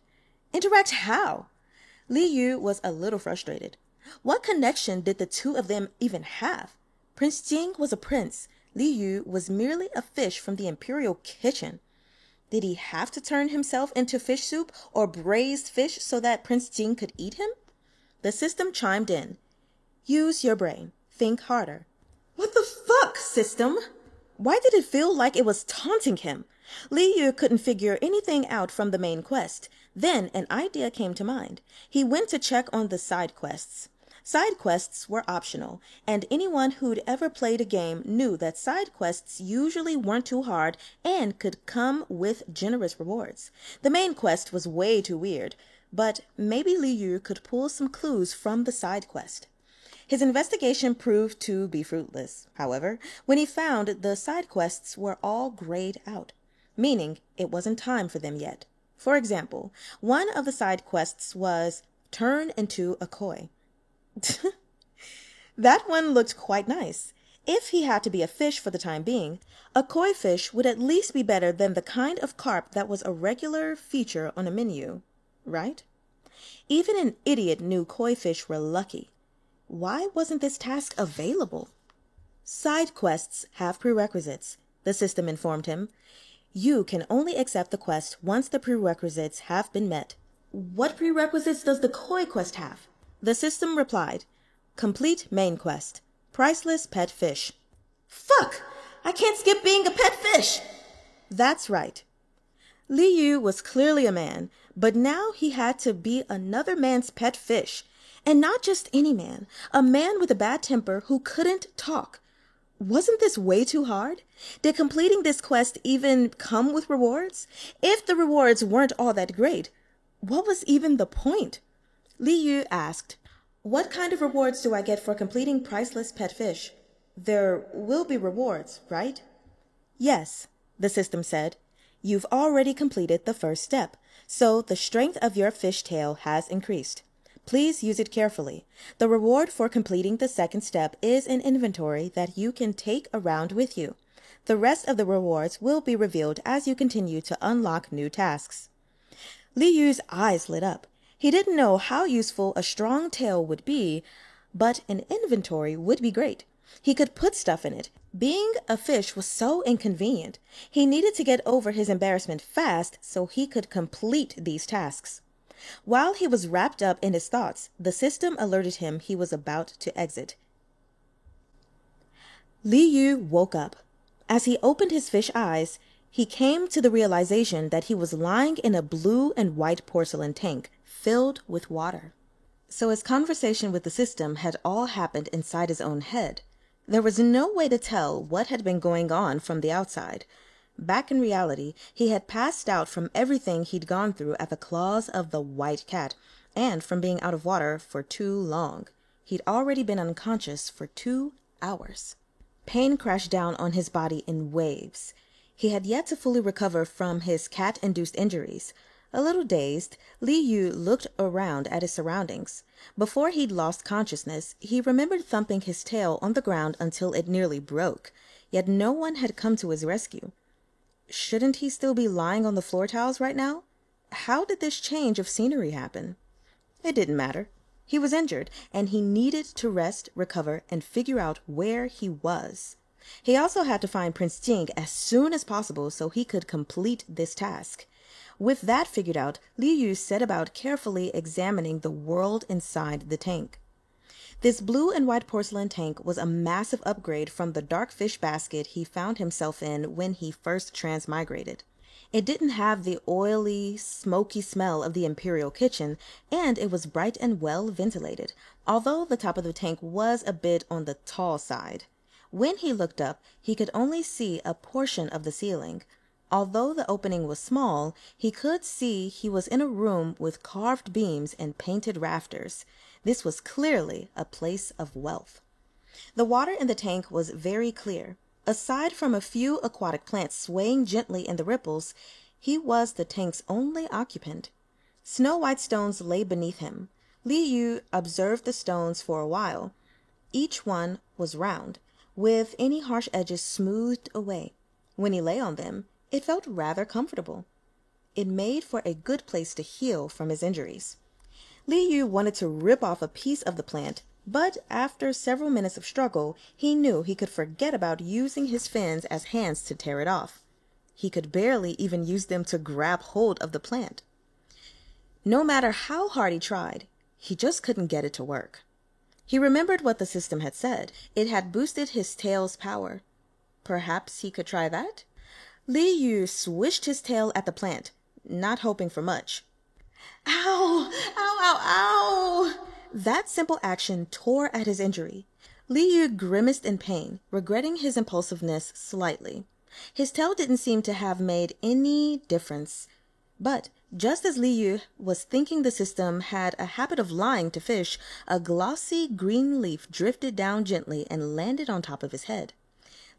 Interact how? Li Yu was a little frustrated. What connection did the two of them even have? Prince Jing was a prince. Li Yu was merely a fish from the imperial kitchen. Did he have to turn himself into fish soup or braised fish so that Prince Jing could eat him? The system chimed in. Use your brain. Think harder. What the fuck, system? Why did it feel like it was taunting him? Li Yu couldn't figure anything out from the main quest. Then an idea came to mind. He went to check on the side quests. Side quests were optional, and anyone who'd ever played a game knew that side quests usually weren't too hard and could come with generous rewards. The main quest was way too weird, but maybe Li Yu could pull some clues from the side quest. His investigation proved to be fruitless, however, when he found the side quests were all grayed out, meaning it wasn't time for them yet. For example, one of the side quests was turn into a koi. That one looked quite nice. If he had to be a fish for the time being, a koi fish would at least be better than the kind of carp that was a regular feature on a menu, right? Even an idiot knew koi fish were lucky. Why wasn't this task available? Side quests have prerequisites, the system informed him. You can only accept the quest once the prerequisites have been met. What prerequisites does the koi quest have? The system replied, complete main quest, priceless pet fish. Fuck! I can't skip being a pet fish! That's right. Li Yu was clearly a man, but now he had to be another man's pet fish. And not just any man, a man with a bad temper who couldn't talk. Wasn't this way too hard? Did completing this quest even come with rewards? If the rewards weren't all that great, what was even the point? Li Yu asked, what kind of rewards do I get for completing priceless pet fish? There will be rewards, right? Yes, the system said. You've already completed the first step, so the strength of your fish tail has increased. Please use it carefully. The reward for completing the second step is an inventory that you can take around with you. The rest of the rewards will be revealed as you continue to unlock new tasks. Li Yu's eyes lit up. He didn't know how useful a strong tail would be, but an inventory would be great. He could put stuff in it. Being a fish was so inconvenient. He needed to get over his embarrassment fast so he could complete these tasks. While he was wrapped up in his thoughts, the system alerted him he was about to exit. Li Yu woke up. As he opened his fish eyes, he came to the realization that he was lying in a blue and white porcelain tank filled with water. So his conversation with the system had all happened inside his own head. There was no way to tell what had been going on from the outside. Back in reality, he had passed out from everything he'd gone through at the claws of the white cat, and from being out of water for too long. He'd already been unconscious for 2 hours. Pain crashed down on his body in waves. He had yet to fully recover from his cat-induced injuries. A little dazed, Li Yu looked around at his surroundings. Before he'd lost consciousness, he remembered thumping his tail on the ground until it nearly broke, yet no one had come to his rescue. Shouldn't he still be lying on the floor tiles right now? How did this change of scenery happen? It didn't matter. He was injured, and he needed to rest, recover, and figure out where he was. He also had to find Prince Jing as soon as possible so he could complete this task. With that figured out, Li Yu set about carefully examining the world inside the tank. This blue and white porcelain tank was a massive upgrade from the dark fish basket he found himself in when he first transmigrated. It didn't have the oily, smoky smell of the imperial kitchen, and it was bright and well ventilated, although the top of the tank was a bit on the tall side. When he looked up, he could only see a portion of the ceiling. Although the opening was small, he could see he was in a room with carved beams and painted rafters. This was clearly a place of wealth. The water in the tank was very clear. Aside from a few aquatic plants swaying gently in the ripples, he was the tank's only occupant. Snow-white stones lay beneath him. Li Yu observed the stones for a while. Each one was round, with any harsh edges smoothed away. When he lay on them, it felt rather comfortable. It made for a good place to heal from his injuries. Li Yu wanted to rip off a piece of the plant, but after several minutes of struggle, he knew he could forget about using his fins as hands to tear it off. He could barely even use them to grab hold of the plant. No matter how hard he tried, he just couldn't get it to work. He remembered what the system had said. It had boosted his tail's power. Perhaps he could try that? Li Yu swished his tail at the plant, not hoping for much. Ow! Ow, ow, ow! That simple action tore at his injury. Li Yu grimaced in pain, regretting his impulsiveness slightly. His tail didn't seem to have made any difference. But just as Li Yu was thinking the system had a habit of lying to fish, a glossy green leaf drifted down gently and landed on top of his head.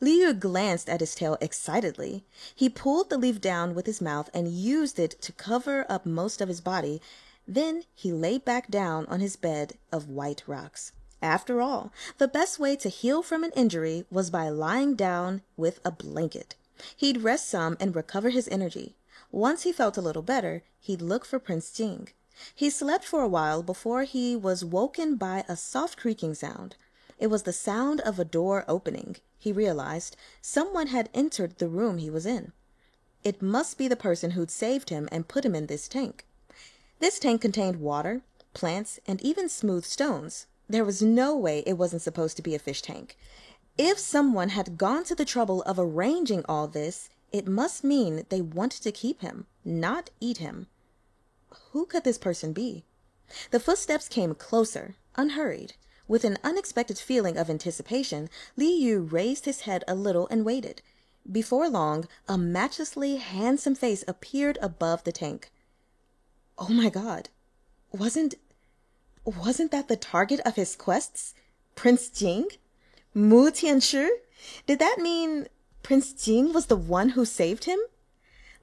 Li Yu glanced at his tail excitedly. He pulled the leaf down with his mouth and used it to cover up most of his body. Then he lay back down on his bed of white rocks. After all, the best way to heal from an injury was by lying down with a blanket. He'd rest some and recover his energy. Once he felt a little better, he'd look for Prince Jing. He slept for a while before he was woken by a soft creaking sound. It was the sound of a door opening. He realized someone had entered the room he was in. It must be the person who'd saved him and put him in this tank. This tank contained water, plants, and even smooth stones. There was no way it wasn't supposed to be a fish tank. If someone had gone to the trouble of arranging all this, it must mean they wanted to keep him, not eat him. Who could this person be? The footsteps came closer, unhurried. With an unexpected feeling of anticipation, Li Yu raised his head a little and waited. Before long, a matchlessly handsome face appeared above the tank. Oh my God! Wasn't that the target of his quests? Prince Jing? Mu Tianshi? Did that mean Prince Jing was the one who saved him?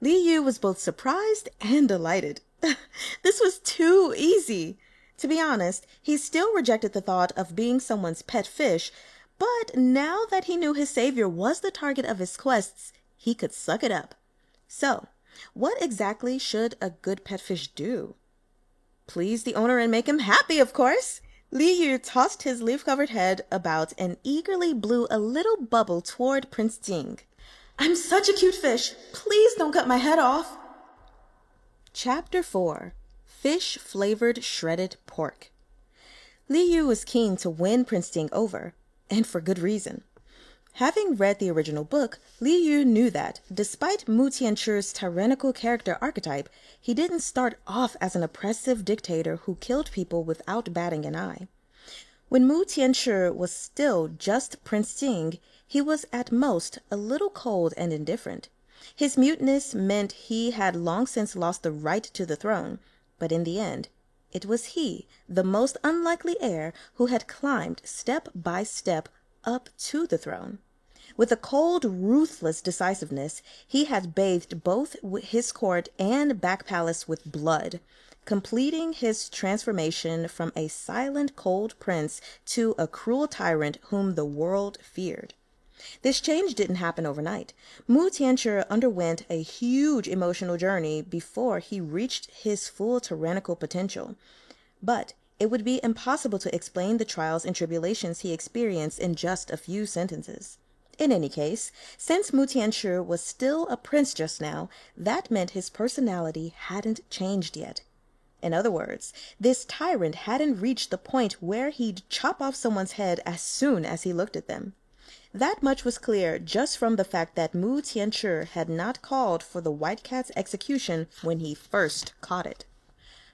Li Yu was both surprised and delighted. This was too easy. To be honest, he still rejected the thought of being someone's pet fish, but now that he knew his savior was the target of his quests, he could suck it up. So, what exactly should a good pet fish do? Please the owner and make him happy, of course. Li Yu tossed his leaf-covered head about and eagerly blew a little bubble toward Prince Jing. I'm such a cute fish. Please don't cut my head off. Chapter 4. Fish-Flavored Shredded Pork. Li Yu was keen to win Prince Jing over, and for good reason. Having read the original book, Li Yu knew that, despite Mu Tianchu's tyrannical character archetype, he didn't start off as an oppressive dictator who killed people without batting an eye. When Mu Tianchu was still just Prince Jing, he was at most a little cold and indifferent. His muteness meant he had long since lost the right to the throne, but in the end, it was he, the most unlikely heir, who had climbed step by step up to the throne. With a cold, ruthless decisiveness, he had bathed both his court and back palace with blood, completing his transformation from a silent, cold prince to a cruel tyrant whom the world feared. This change didn't happen overnight. Mu Tianchu underwent a huge emotional journey before he reached his full tyrannical potential. But it would be impossible to explain the trials and tribulations he experienced in just a few sentences. In any case, since Mu Tianchu was still a prince just now, that meant his personality hadn't changed yet. In other words, this tyrant hadn't reached the point where he'd chop off someone's head as soon as he looked at them. That much was clear just from the fact that Mu Tianchu had not called for the white cat's execution when he first caught it.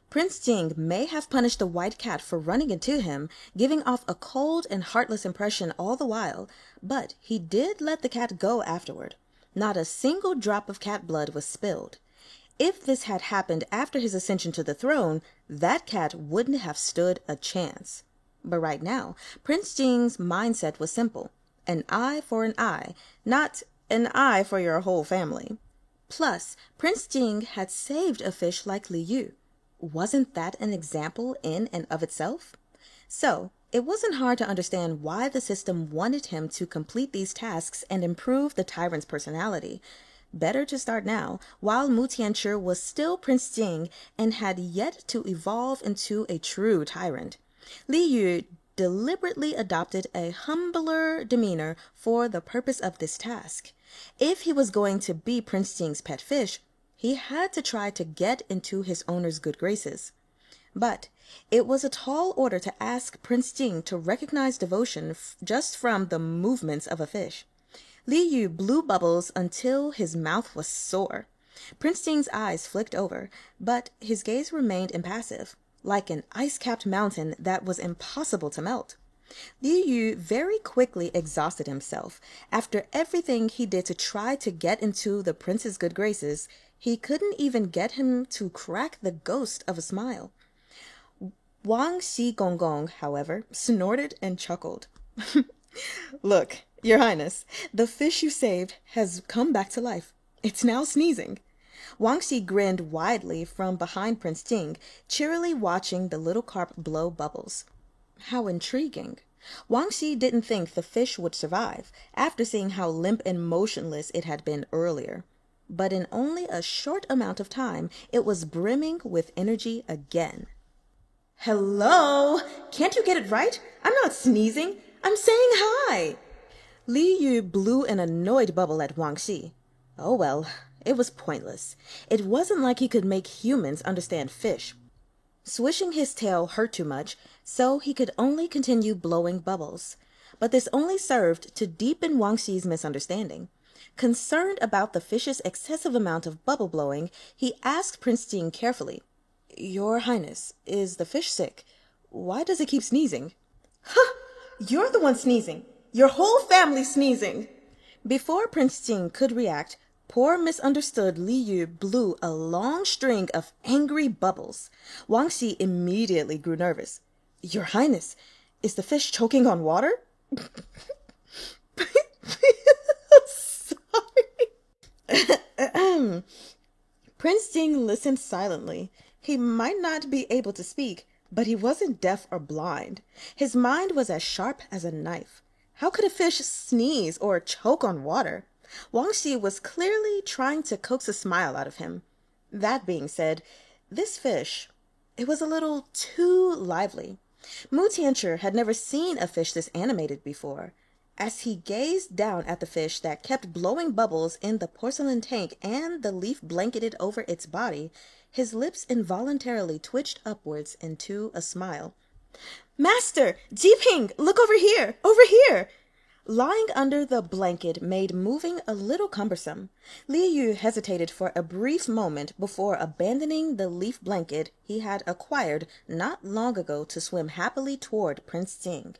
Prince Jing may have punished the white cat for running into him, giving off a cold and heartless impression all the while, but he did let the cat go afterward. Not a single drop of cat blood was spilled. If this had happened after his ascension to the throne, that cat wouldn't have stood a chance. But right now, Prince Jing's mindset was simple. An eye for an eye, not an eye for your whole family. Plus, Prince Jing had saved a fish like Li Yu. Wasn't that an example in and of itself? So, it wasn't hard to understand why the system wanted him to complete these tasks and improve the tyrant's personality. Better to start now, while Mu Tianchu was still Prince Jing and had yet to evolve into a true tyrant. Li Yu deliberately adopted a humbler demeanor for the purpose of this task. If he was going to be Prince Jing's pet fish, he had to try to get into his owner's good graces. But it was a tall order to ask Prince Jing to recognize devotion just from the movements of a fish. Li Yu blew bubbles until his mouth was sore. Prince Jing's eyes flicked over, but his gaze remained impassive, like an ice-capped mountain that was impossible to melt. Li Yu very quickly exhausted himself. After everything he did to try to get into the prince's good graces, he couldn't even get him to crack the ghost of a smile. Wang Xi Gong, however, snorted and chuckled. Look, Your Highness, the fish you saved has come back to life. It's now sneezing. Wang Xi grinned widely from behind Prince Jing, cheerily watching the little carp blow bubbles. How intriguing. Wang Xi didn't think the fish would survive, after seeing how limp and motionless it had been earlier. But in only a short amount of time, it was brimming with energy again. Hello? Can't you get it right? I'm not sneezing. I'm saying hi. Li Yu blew an annoyed bubble at Wang Xi. Oh well, it was pointless. It wasn't like he could make humans understand fish. Swishing his tail hurt too much, so he could only continue blowing bubbles. But this only served to deepen Wang Xi's misunderstanding. Concerned about the fish's excessive amount of bubble blowing, he asked Prince Jing carefully, Your Highness, is the fish sick? Why does it keep sneezing? Huh! You're the one sneezing. Your whole family's sneezing. Before Prince Jing could react, poor misunderstood Li Yu blew a long string of angry bubbles. Wang Xi immediately grew nervous. Your Highness, is the fish choking on water? Prince Jing listened silently. He might not be able to speak, but he wasn't deaf or blind. His mind was as sharp as a knife. How could a fish sneeze or choke on water? Wang Xi was clearly trying to coax a smile out of him. That being said, this fish, it was a little too lively. Mu Tianchi had never seen a fish this animated before. As he gazed down at the fish that kept blowing bubbles in the porcelain tank and the leaf blanketed over its body, his lips involuntarily twitched upwards into a smile. "Master! Jiping! Look over here! Over here!" Lying under the blanket made moving a little cumbersome. Li Yu hesitated for a brief moment before abandoning the leaf blanket he had acquired not long ago to swim happily toward Prince Jing.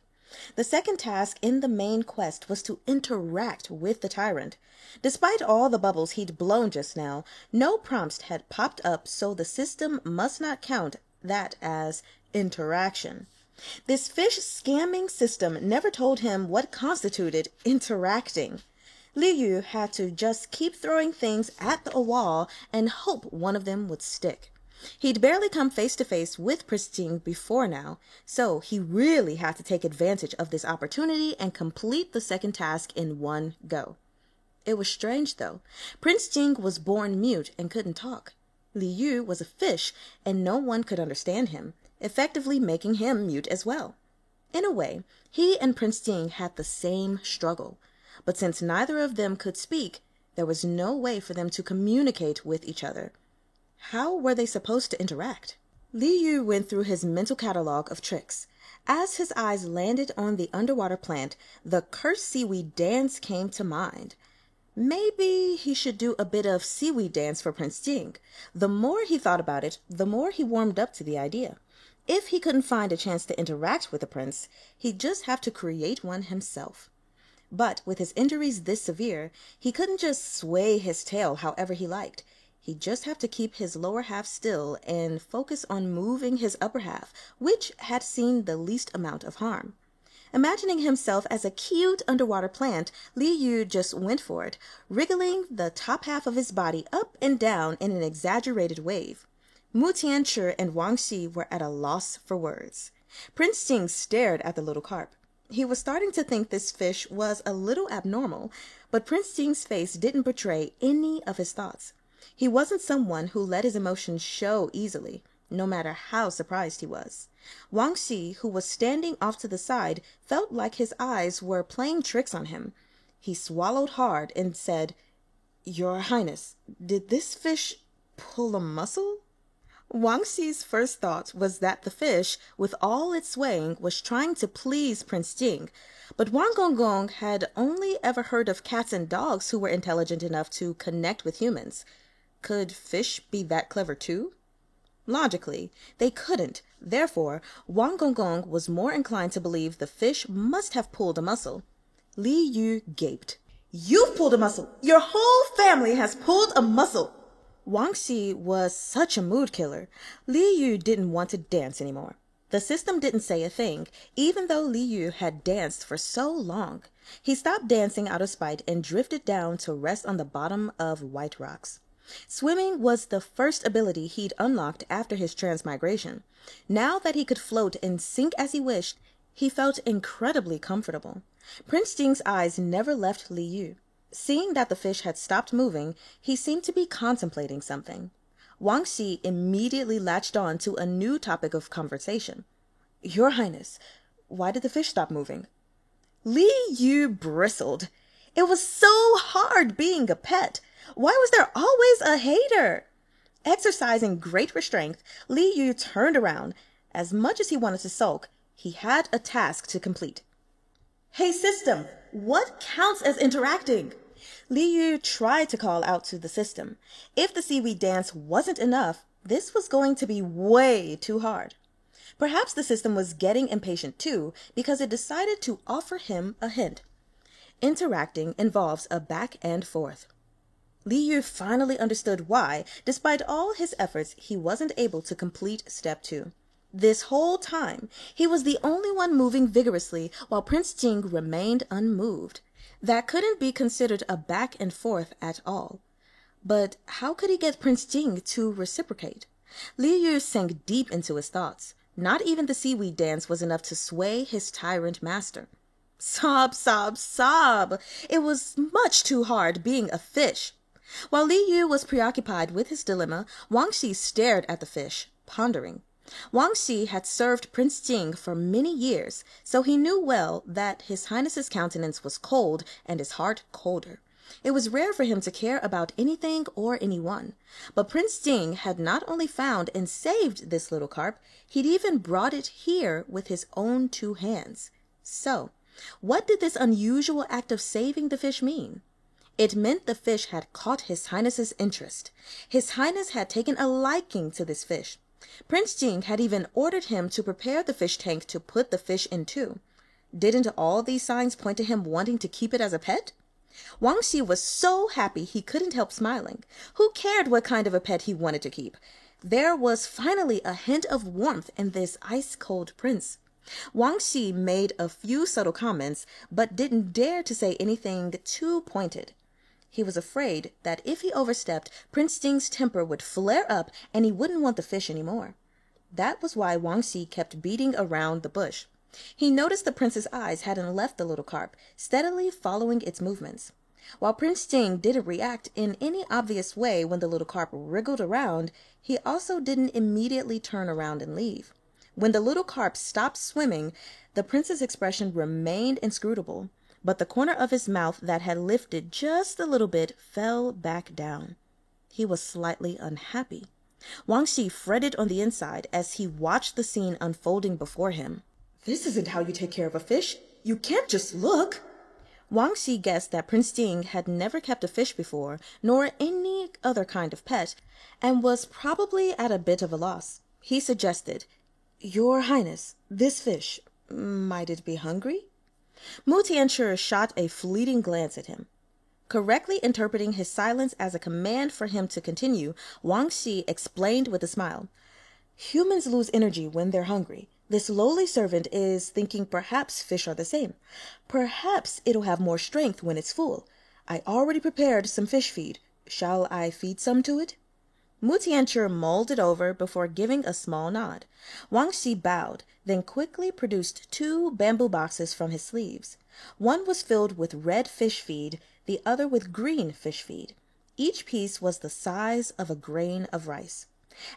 The second task in the main quest was to interact with the tyrant. Despite all the bubbles he'd blown just now, no prompts had popped up, so the system must not count that as interaction. This fish scamming system never told him what constituted interacting. Li Yu had to just keep throwing things at the wall and hope one of them would stick. He'd barely come face to face with Prince Jing before now, so he really had to take advantage of this opportunity and complete the second task in one go. It was strange, though. Prince Jing was born mute and couldn't talk. Li Yu was a fish, and no one could understand him, effectively making him mute as well. In a way, he and Prince Jing had the same struggle, but since neither of them could speak, there was no way for them to communicate with each other. How were they supposed to interact? Li Yu went through his mental catalog of tricks. As his eyes landed on the underwater plant, the cursed seaweed dance came to mind. Maybe he should do a bit of seaweed dance for Prince Jing. The more he thought about it, the more he warmed up to the idea. If he couldn't find a chance to interact with the prince, he'd just have to create one himself. But with his injuries this severe, he couldn't just sway his tail however he liked. He'd just have to keep his lower half still and focus on moving his upper half, which had seen the least amount of harm. Imagining himself as a cute underwater plant, Li Yu just went for it, wriggling the top half of his body up and down in an exaggerated wave. Mu Tianchi and Wang Xi were at a loss for words. Prince Jing stared at the little carp. He was starting to think this fish was a little abnormal, but Prince Jing's face didn't betray any of his thoughts. He wasn't someone who let his emotions show easily, no matter how surprised he was. Wang Xi, who was standing off to the side, felt like his eyes were playing tricks on him. He swallowed hard and said, "Your Highness, did this fish pull a muscle?" Wang Xi's first thought was that the fish, with all its swaying, was trying to please Prince Jing, but Wang Gonggong had only ever heard of cats and dogs who were intelligent enough to connect with humans. Could fish be that clever too? Logically, they couldn't. Therefore, Wang Gonggong was more inclined to believe the fish must have pulled a muscle. Li Yu gaped. "You've pulled a muscle! Your whole family has pulled a muscle!" Wang Xi was such a mood killer. Li Yu didn't want to dance anymore. The system didn't say a thing, even though Li Yu had danced for so long. He stopped dancing out of spite and drifted down to rest on the bottom of white rocks. Swimming was the first ability he'd unlocked after his transmigration. Now that he could float and sink as he wished, he felt incredibly comfortable. Prince Jing's eyes never left Li Yu. Seeing that the fish had stopped moving, he seemed to be contemplating something. Wang Xi immediately latched on to a new topic of conversation. "Your Highness, why did the fish stop moving?" Li Yu bristled. It was so hard being a pet. Why was there always a hater? Exercising great restraint, Li Yu turned around. As much as he wanted to sulk, he had a task to complete. "Hey system, what counts as interacting?" Li Yu tried to call out to the system. If the seaweed dance wasn't enough, this was going to be way too hard. Perhaps the system was getting impatient too, because it decided to offer him a hint. Interacting involves a back and forth. Li Yu finally understood why, despite all his efforts, he wasn't able to complete step 2. This whole time, he was the only one moving vigorously while Prince Jing remained unmoved. That couldn't be considered a back and forth at all. But how could he get Prince Jing to reciprocate? Li Yu sank deep into his thoughts. Not even the seaweed dance was enough to sway his tyrant master. Sob, sob, sob! It was much too hard being a fish. While Li Yu was preoccupied with his dilemma, Wang Xi stared at the fish, pondering. Wang Xi had served Prince Jing for many years, so he knew well that His Highness's countenance was cold and his heart colder. It was rare for him to care about anything or anyone. But Prince Jing had not only found and saved this little carp, he'd even brought it here with his own 2 hands. So, what did this unusual act of saving the fish mean? It meant the fish had caught His Highness's interest. His Highness had taken a liking to this fish. Prince Jing had even ordered him to prepare the fish tank to put the fish into. Didn't all these signs point to him wanting to keep it as a pet? Wang Xi was so happy he couldn't help smiling. Who cared what kind of a pet he wanted to keep? There was finally a hint of warmth in this ice-cold prince. Wang Xi made a few subtle comments, but didn't dare to say anything too pointed. He was afraid that if he overstepped, Prince Jing's temper would flare up and he wouldn't want the fish anymore. That was why Wang Xi kept beating around the bush. He noticed the prince's eyes hadn't left the little carp, steadily following its movements. While Prince Jing didn't react in any obvious way when the little carp wriggled around, he also didn't immediately turn around and leave. When the little carp stopped swimming, the prince's expression remained inscrutable, but the corner of his mouth that had lifted just a little bit fell back down. He was slightly unhappy. Wang Xi fretted on the inside as he watched the scene unfolding before him. This isn't how you take care of a fish. You can't just look. Wang Xi guessed that Prince Jing had never kept a fish before, nor any other kind of pet, and was probably at a bit of a loss. He suggested, "Your Highness, this fish, might it be hungry?" Mu Tianchu shot a fleeting glance at him. Correctly interpreting his silence as a command for him to continue, Wang Xi explained with a smile, "Humans lose energy when they're hungry. This lowly servant is thinking perhaps fish are the same. Perhaps it'll have more strength when it's full. I already prepared some fish feed. Shall I feed some to it?" Mu Tianchu mulled it over before giving a small nod. Wang Xi bowed, then quickly produced 2 bamboo boxes from his sleeves. One was filled with red fish feed, the other with green fish feed. Each piece was the size of a grain of rice.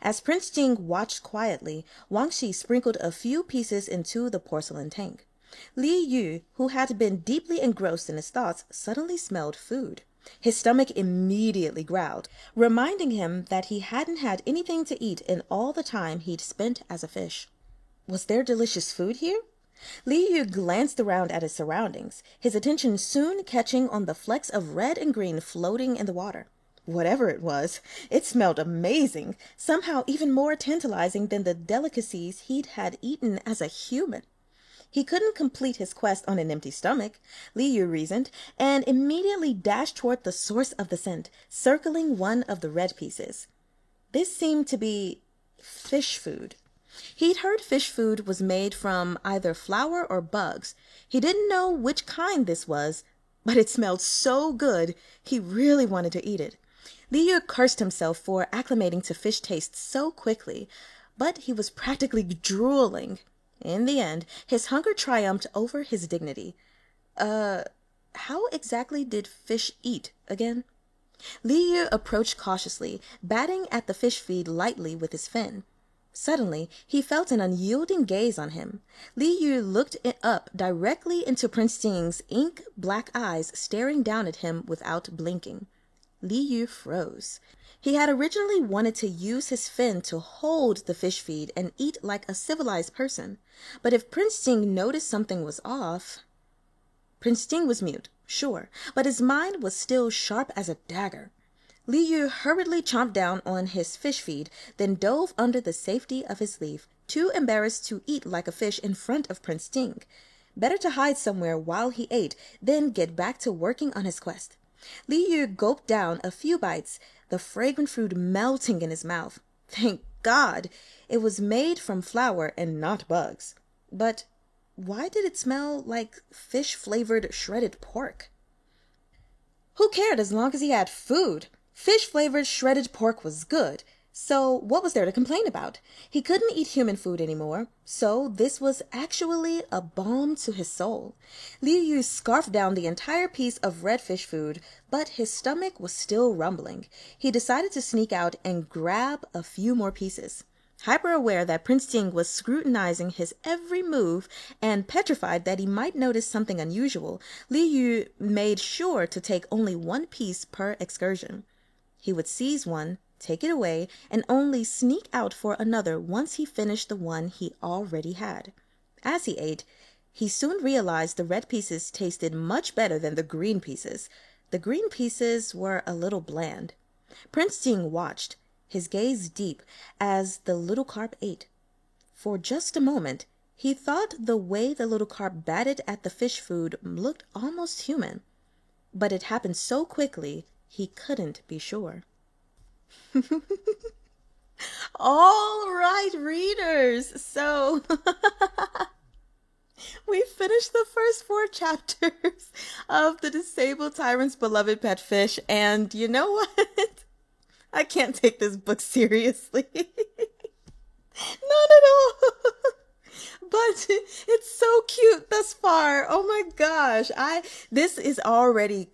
As Prince Jing watched quietly, Wang Xi sprinkled a few pieces into the porcelain tank. Li Yu, who had been deeply engrossed in his thoughts, suddenly smelled food. His stomach immediately growled, reminding him that he hadn't had anything to eat in all the time he'd spent as a fish. Was there delicious food here? Li Yu glanced around at his surroundings, his attention soon catching on the flecks of red and green floating in the water. Whatever it was, it smelled amazing, somehow even more tantalizing than the delicacies he'd had eaten as a human. He couldn't complete his quest on an empty stomach, Li Yu reasoned, and immediately dashed toward the source of the scent, circling one of the red pieces. This seemed to be fish food. He'd heard fish food was made from either flour or bugs. He didn't know which kind this was, but it smelled so good, he really wanted to eat it. Li Yu cursed himself for acclimating to fish taste so quickly, but he was practically drooling. In the end, his hunger triumphed over his dignity. How exactly did fish eat again? Li Yu approached cautiously, batting at the fish feed lightly with his fin. Suddenly, he felt an unyielding gaze on him. Li Yu looked up directly into Prince Jing's ink-black eyes staring down at him without blinking. Li Yu froze. He had originally wanted to use his fin to hold the fish feed and eat like a civilized person. But if Prince Jing noticed something was off... Prince Jing was mute, sure, but his mind was still sharp as a dagger. Li Yu hurriedly chomped down on his fish feed, then dove under the safety of his leaf, too embarrassed to eat like a fish in front of Prince Jing. Better to hide somewhere while he ate, then get back to working on his quest. Li Yu gulped down a few bites, the fragrant food melting in his mouth. Thank God! It was made from flour and not bugs. But why did it smell like fish-flavored shredded pork? Who cared as long as he had food? Fish-flavored shredded pork was good, so what was there to complain about? He couldn't eat human food anymore, so this was actually a balm to his soul. Liu Yu scarfed down the entire piece of red fish food, but his stomach was still rumbling. He decided to sneak out and grab a few more pieces. Hyper aware that Prince Ting was scrutinizing his every move and petrified that he might notice something unusual, Liu Yu made sure to take only one piece per excursion. He would seize one, take it away, and only sneak out for another once he finished the one he already had. As he ate, he soon realized the red pieces tasted much better than the green pieces. The green pieces were a little bland. Prince Ting watched, his gaze deep, as the little carp ate. For just a moment, he thought the way the little carp batted at the fish food looked almost human. But it happened so quickly, he couldn't be sure. All right, readers. So we finished the first 4 chapters of The Disabled Tyrant's Beloved Pet Fish, and you know what? I can't take this book seriously. Not at all. But it's so cute thus far. Oh my gosh. This is already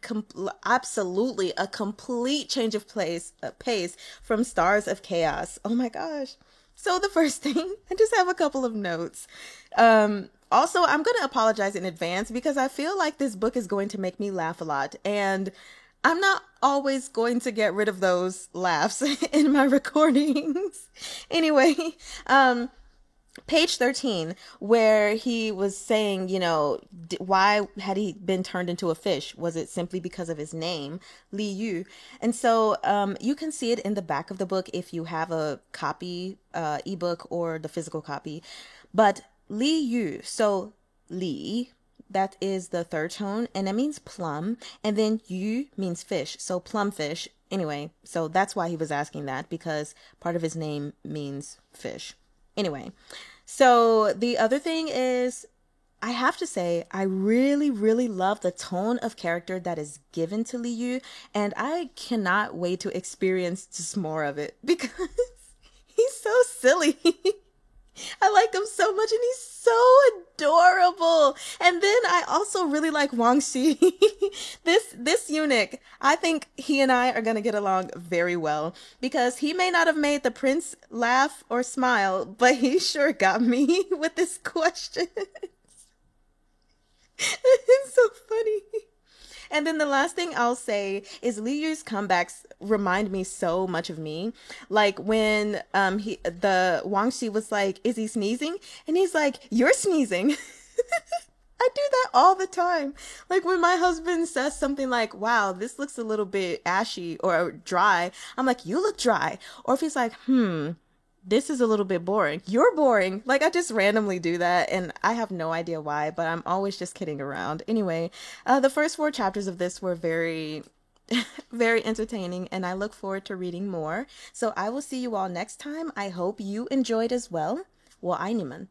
absolutely a complete change of pace from Stars of Chaos. Oh my gosh. So the first thing, I just have a couple of notes. Also, I'm going to apologize in advance because I feel like this book is going to make me laugh a lot, and I'm not always going to get rid of those laughs in my recordings. Anyway, page 13, where he was saying, why had he been turned into a fish? Was it simply because of his name, Li Yu? And so you can see it in the back of the book if you have a copy, ebook or the physical copy. But Li Yu, so Li, that is the third tone, and it means plum, and then yu means fish, so plum fish. Anyway, so that's why he was asking that, because part of his name means fish. Anyway, so the other thing is, I have to say, I really, really love the tone of character that is given to Li Yu, and I cannot wait to experience just more of it, because he's so silly. I like him so much, and he's so adorable. And then I also really like Wang Xi. This eunuch, I think he and I are going to get along very well, because he may not have made the prince laugh or smile, but he sure got me with this question. It's so funny. And then the last thing I'll say is Li Yu's comebacks remind me so much of me. Like when the Wang Xi was like, "Is he sneezing?" And he's like, "You're sneezing." I do that all the time. Like when my husband says something like, "Wow, this looks a little bit ashy or dry," I'm like, "You look dry." Or if he's like, "This is a little bit boring." "You're boring." Like I just randomly do that, and I have no idea why, but I'm always just kidding around. Anyway, the first 4 chapters of this were very, very entertaining, and I look forward to reading more. So I will see you all next time. I hope you enjoyed as well. 我爱你们.